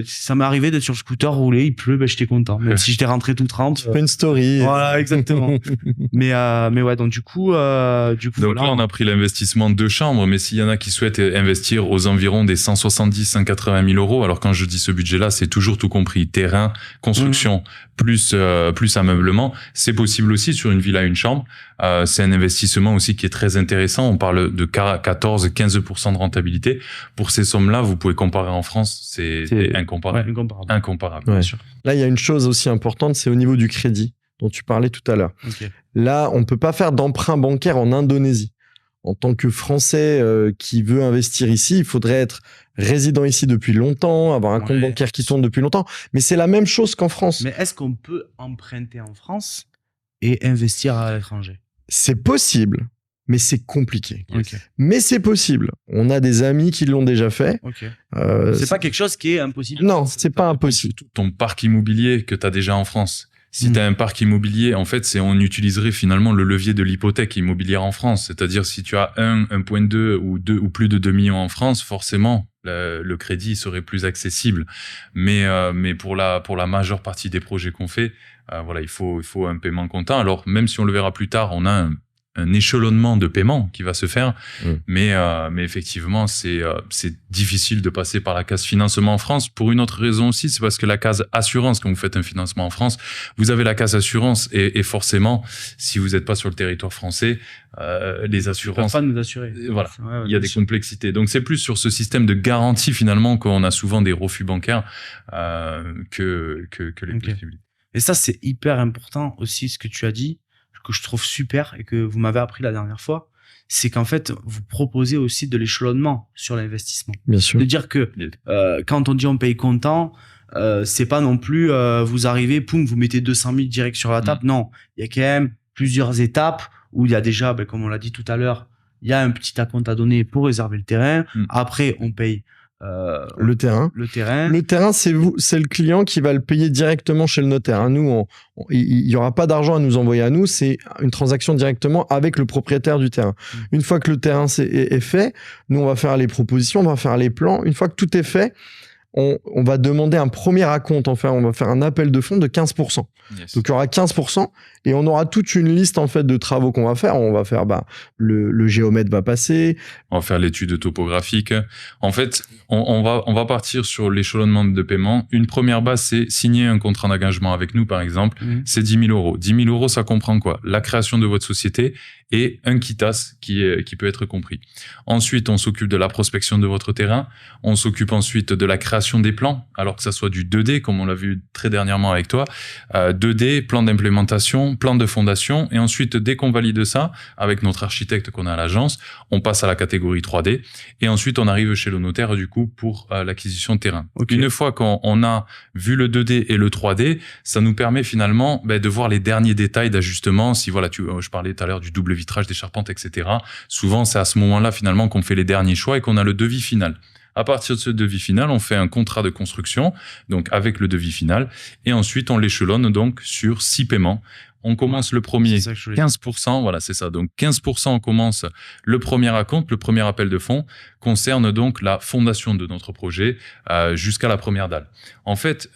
Ça m'est arrivé d'être sur le scooter, rouler, il pleut, ben j'étais content. Même si j'étais rentré tout 30. Tu fais une story. Voilà, exactement. mais ouais, donc du coup Donc voilà. là, on a pris l'investissement de chambres, mais s'il y en a qui souhaitent investir aux environs des 170-180 000 euros, alors quand je dis ce budget-là, c'est toujours tout compris. Terrain, construction, plus ameublement. C'est possible aussi sur une villa, une chambre. C'est un investissement aussi qui est très intéressant. On parle de 14-15% de rentabilité. Pour ces sommes-là, vous pouvez comparer en France, c'est incomparable. Ouais, incomparable. Incomparable, Ouais. bien sûr. Là, il y a une chose aussi importante, c'est au niveau du crédit dont tu parlais tout à l'heure. Ok. Là, on peut pas faire d'emprunt bancaire en Indonésie. En tant que Français qui veut investir ici, il faudrait être résident ici depuis longtemps, avoir un compte bancaire qui tourne depuis longtemps. Mais c'est la même chose qu'en France. Mais est-ce qu'on peut emprunter en France et investir à l'étranger? C'est possible, mais c'est compliqué. Ok. Mais c'est possible. On a des amis qui l'ont déjà fait. Ok. Euh, C'est pas quelque chose qui est impossible. Non, c'est pas impossible. Ton parc immobilier que tu as déjà en France. Si tu as un parc immobilier, en fait, on utiliserait finalement le levier de l'hypothèque immobilière en France. C'est-à-dire, si tu as 1,2 ou plus de 2 millions en France, forcément, le crédit serait plus accessible. Mais pour la majeure partie des projets qu'on fait, voilà, il faut un paiement comptant. Alors, même si on le verra plus tard, on a un échelonnement de paiement qui va se faire, mais effectivement c'est difficile de passer par la case financement en France pour une autre raison aussi, c'est parce que la case assurance, quand vous faites un financement en France, vous avez la case assurance et forcément si vous n'êtes pas sur le territoire français, les assurances, pas nous assurer. voilà, Ouais, il y a des complexités. Donc c'est plus sur ce système de garantie finalement qu'on a souvent des refus bancaires que les possibilités. Et ça c'est hyper important aussi ce que tu as dit, que je trouve super et que vous m'avez appris la dernière fois, c'est qu'en fait, vous proposez aussi de l'échelonnement sur l'investissement. Bien sûr. De dire que quand on dit on paye comptant, c'est pas non plus vous arrivez, poum, vous mettez 200 000 direct sur la table. Non, il y a quand même plusieurs étapes où il y a déjà, comme on l'a dit tout à l'heure, il y a un petit acompte à donner pour réserver le terrain. Après, on paye le terrain. Le terrain. Le terrain, c'est le client qui va le payer directement chez le notaire. Hein. Nous, il y aura pas d'argent à nous envoyer à nous. C'est une transaction directement avec le propriétaire du terrain. Une fois que le terrain est fait, nous, on va faire les propositions, on va faire les plans. Une fois que tout est fait, on va demander un premier acompte. Enfin, on va faire un appel de fonds de 15%. Yes. Donc, il y aura 15% et on aura toute une liste en fait de travaux qu'on va faire. On va faire, le géomètre va passer. On va faire l'étude topographique. En fait, on va partir sur l'échelonnement de paiement. Une première base, c'est signer un contrat d'engagement avec nous, par exemple. C'est 10 000 euros. 10 000 euros, ça comprend quoi? La création de votre société et un quitas qui peut être compris. Ensuite, on s'occupe de la prospection de votre terrain. On s'occupe ensuite de la création des plans, alors que ça soit du 2D, comme on l'a vu très dernièrement avec toi. 2D, plan d'implémentation, plan de fondation. Et ensuite, dès qu'on valide ça, avec notre architecte qu'on a à l'agence, on passe à la catégorie 3D. Et ensuite, on arrive chez le notaire, du coup, pour l'acquisition de terrain. Okay. Une fois qu'on a vu le 2D et le 3D, ça nous permet finalement de voir les derniers détails d'ajustement. Si voilà, je parlais tout à l'heure du double vitrage, des charpentes, etc. Souvent, c'est à ce moment-là, finalement, qu'on fait les derniers choix et qu'on a le devis final. À partir de ce devis final, on fait un contrat de construction, donc avec le devis final, et ensuite on l'échelonne donc sur 6 paiements. On commence le premier 15%, voilà, c'est ça. Donc 15%, on commence le premier acompte, le premier appel de fonds concerne donc la fondation de notre projet jusqu'à la première dalle. En fait,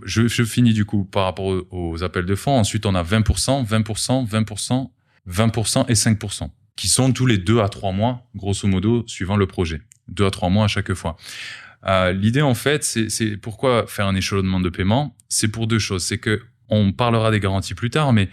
je finis du coup par rapport aux appels de fonds. Ensuite, on a 20%, 20%, 20%, 20% et 5%, qui sont tous les 2 à 3 mois, grosso modo, suivant le projet. 2 à 3 mois à chaque fois. L'idée, en fait, c'est pourquoi faire un échelonnement de paiement? C'est pour deux choses. C'est que on parlera des garanties plus tard, mais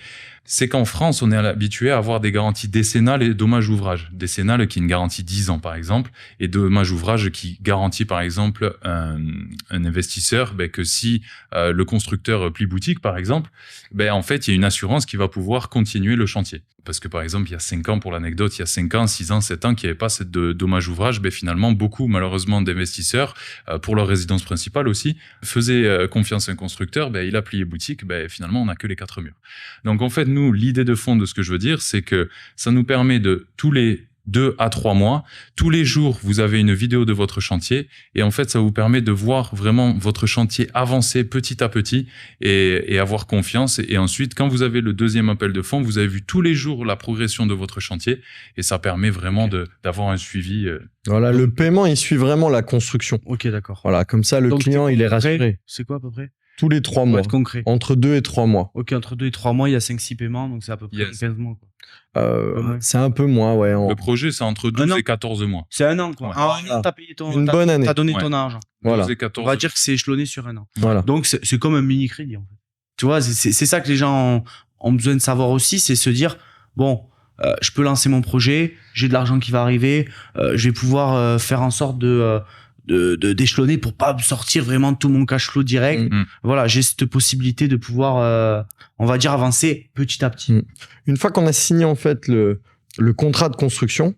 c'est qu'en France, on est habitué à avoir des garanties décennales et dommages ouvrages. Décennale qui est une garantie 10 ans, par exemple, et dommages ouvrages qui garantit, par exemple, un investisseur que si le constructeur plie boutique, par exemple, en fait, il y a une assurance qui va pouvoir continuer le chantier. Parce que, par exemple, il y a 5 ans, pour l'anecdote, il y a 5 ans, 6 ans, 7 ans, qu'il n'y avait pas cette dommage ouvrage, finalement, beaucoup, malheureusement, d'investisseurs, pour leur résidence principale aussi, faisaient confiance à un constructeur, il a plié boutique, finalement, on n'a que les 4 murs. Donc, en fait, nous, l'idée de fond de ce que je veux dire, c'est que ça nous permet de, tous les 2 à 3 mois, tous les jours, vous avez une vidéo de votre chantier et en fait, ça vous permet de voir vraiment votre chantier avancer petit à petit et avoir confiance. Et ensuite, quand vous avez le deuxième appel de fonds, vous avez vu tous les jours la progression de votre chantier et ça permet vraiment d'avoir un suivi. Voilà, le paiement, il suit vraiment la construction. Ok, d'accord. Voilà, comme ça, le client, il est rassuré. C'est quoi à peu près? Tous les 3 mois. Pour être concret. Entre 2 et 3 mois. Ok, entre 2 et 3 mois, il y a 5-6 paiements, donc c'est à peu près 15 mois. Quoi. C'est un peu moins, ouais. Le projet, c'est entre 12 et 14 mois. C'est un an, quoi. Ouais. Un an, t'as payé une bonne année. T'as donné ton argent. Voilà. 12 et 14. On va dire que c'est échelonné sur un an. Voilà. Donc, c'est comme un mini-crédit, en fait. Tu vois, c'est ça que les gens ont besoin de savoir aussi, c'est se dire, bon, je peux lancer mon projet, j'ai de l'argent qui va arriver, je vais pouvoir faire en sorte d'échelonner pour pas sortir vraiment tout mon cash flow direct. Voilà, j'ai cette possibilité de pouvoir, on va dire, avancer petit à petit. Une fois qu'on a signé en fait le contrat de construction,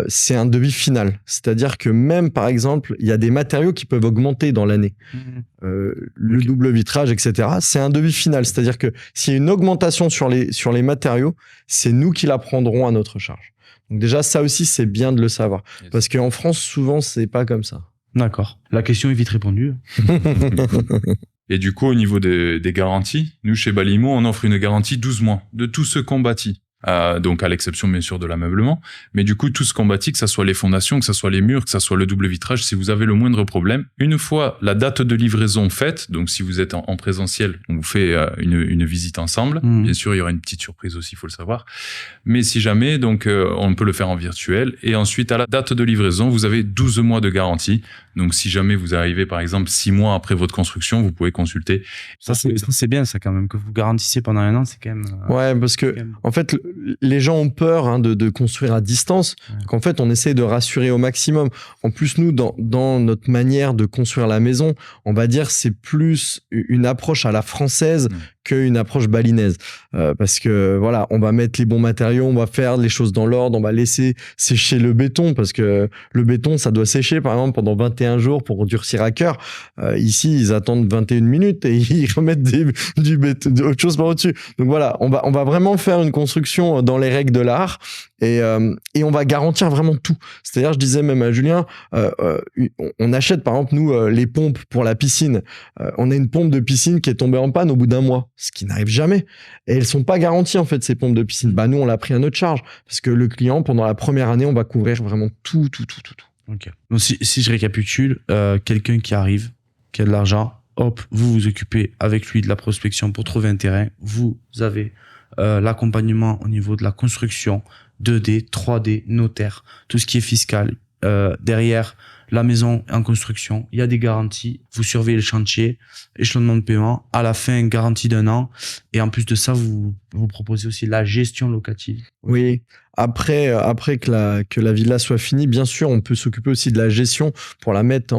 c'est un devis final. C'est-à-dire que même, par exemple, il y a des matériaux qui peuvent augmenter dans l'année. Le double vitrage, etc. C'est un devis final. C'est-à-dire que s'il y a une augmentation sur les matériaux, c'est nous qui la prendrons à notre charge. Donc déjà, ça aussi, c'est bien de le savoir. Yes. Parce qu'en France, souvent, c'est pas comme ça. D'accord. La question est vite répondue. Et du coup, au niveau des garanties, nous, chez Balimo, on offre une garantie 12 mois de tout ce qu'on bâtit. Donc à l'exception bien sûr de l'ameublement, mais du coup tout ce qu'on bâtit, que ça soit les fondations, que ça soit les murs, que ça soit le double vitrage, si vous avez le moindre problème, une fois la date de livraison faite, donc si vous êtes en présentiel, on vous fait une visite ensemble. Bien sûr il y aura une petite surprise aussi, il faut le savoir, mais si jamais, donc on peut le faire en virtuel, et ensuite à la date de livraison vous avez 12 mois de garantie. Donc si jamais vous arrivez par exemple 6 mois après votre construction, vous pouvez consulter. Ça c'est bien ça quand même, que vous garantissez pendant un an, c'est quand même... Ouais, parce que en fait les gens ont peur de construire à distance. Ouais. Donc en fait, on essaie de rassurer au maximum. En plus, nous, dans notre manière de construire la maison, on va dire c'est plus une approche à la française qu'une approche balinaise. Parce que voilà, on va mettre les bons matériaux, on va faire les choses dans l'ordre, on va laisser sécher le béton parce que le béton, ça doit sécher par exemple pendant 21 jours pour durcir à cœur. Ici, ils attendent 21 minutes et ils remettent du béton, autre chose par au-dessus. Donc voilà, on va vraiment faire une construction dans les règles de l'art et on va garantir vraiment tout. C'est-à-dire, je disais même à Julien, on achète par exemple nous les pompes pour la piscine. On a une pompe de piscine qui est tombée en panne au bout d'un mois, ce qui n'arrive jamais. Et elles sont pas garanties en fait ces pompes de piscine. Nous on l'a pris à notre charge parce que le client pendant la première année on va couvrir vraiment tout. Ok. Donc si je récapitule, quelqu'un qui arrive, qui a de l'argent, hop, vous vous occupez avec lui de la prospection pour trouver un terrain. Vous avez l'accompagnement au niveau de la construction, 2D, 3D, notaire, tout ce qui est fiscal. Derrière la maison en construction, il y a des garanties. Vous surveillez le chantier, échelonnement de paiement. À la fin, garantie d'1 an. Et en plus de ça, vous proposez aussi la gestion locative. Oui. Après que la villa soit finie, bien sûr, on peut s'occuper aussi de la gestion pour la mettre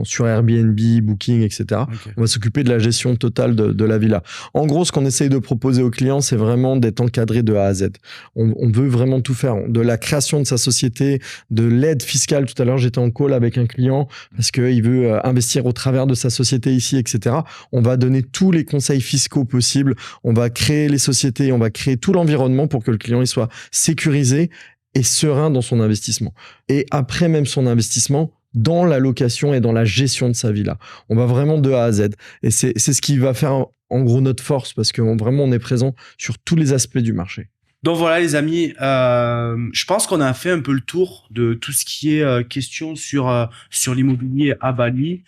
sur Airbnb, Booking, etc. Okay. On va s'occuper de la gestion totale de la villa. En gros, ce qu'on essaye de proposer aux clients, c'est vraiment d'être encadré de A à Z. On veut vraiment tout faire. De la création de sa société, de l'aide fiscale. Tout à l'heure, j'étais en call avec un client parce qu'il veut investir au travers de sa société ici, etc. On va donner tous les conseils fiscaux possibles. On va créer les sociétés, on va créer tout l'environnement pour que le client il soit sécurisé et serein dans son investissement. Et après même son investissement, dans la location et dans la gestion de sa villa. On va vraiment de A à Z. Et c'est ce qui va faire en gros notre force parce que vraiment on est présent sur tous les aspects du marché. Donc voilà les amis, je pense qu'on a fait un peu le tour de tout ce qui est question sur l'immobilier à Bali.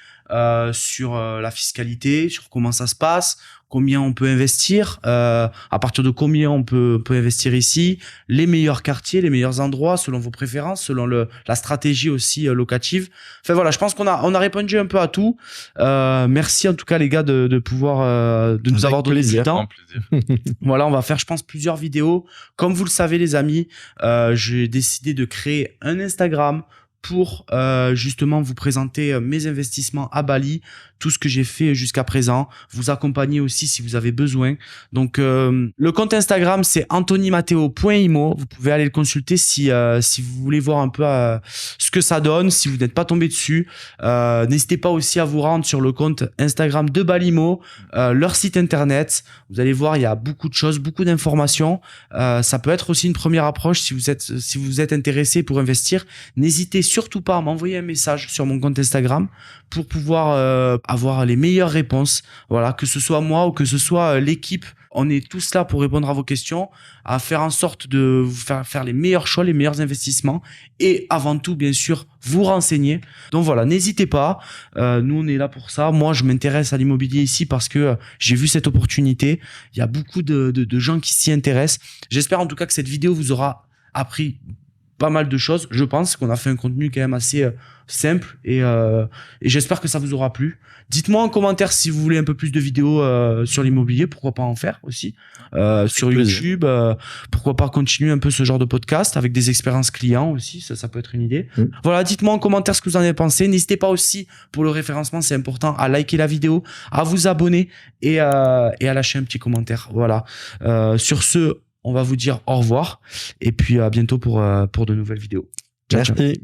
sur la fiscalité, sur comment ça se passe, combien on peut investir, à partir de combien on peut investir ici, les meilleurs quartiers, les meilleurs endroits selon vos préférences, selon la stratégie aussi locative. Enfin voilà, je pense qu'on a répondu un peu à tout. Merci en tout cas les gars de pouvoir de nous avoir donné du temps. Voilà, on va faire je pense plusieurs vidéos. Comme vous le savez les amis, j'ai décidé de créer un Instagram pour justement vous présenter mes investissements à Bali, tout ce que j'ai fait jusqu'à présent, vous accompagner aussi si vous avez besoin. Donc le compte Instagram c'est antonymateo.imo, vous pouvez aller le consulter si vous voulez voir un peu ce que ça donne, si vous n'êtes pas tombé dessus. N'hésitez pas aussi à vous rendre sur le compte Instagram de Balimo, leur site internet. Vous allez voir, il y a beaucoup de choses, beaucoup d'informations. Ça peut être aussi une première approche si vous êtes intéressé pour investir. N'hésitez surtout pas à m'envoyer un message sur mon compte Instagram pour pouvoir avoir les meilleures réponses. Voilà, que ce soit moi ou que ce soit l'équipe, on est tous là pour répondre à vos questions, à faire en sorte de vous faire les meilleurs choix, les meilleurs investissements et avant tout, bien sûr, vous renseigner. Donc voilà, n'hésitez pas. Nous, on est là pour ça. Moi, je m'intéresse à l'immobilier ici parce que j'ai vu cette opportunité. Il y a beaucoup de gens qui s'y intéressent. J'espère en tout cas que cette vidéo vous aura appris pas mal de choses. Je pense qu'on a fait un contenu quand même assez simple et j'espère que ça vous aura plu. Dites-moi en commentaire si vous voulez un peu plus de vidéos sur l'immobilier, pourquoi pas en faire aussi sur YouTube, pourquoi pas continuer un peu ce genre de podcast avec des expériences clients aussi, ça peut être une idée. Voilà, dites-moi en commentaire ce que vous en avez pensé. N'hésitez pas aussi pour le référencement, c'est important, à liker la vidéo, à vous abonner et à lâcher un petit commentaire. Voilà. Sur ce, on va vous dire au revoir et puis à bientôt pour de nouvelles vidéos. Merci.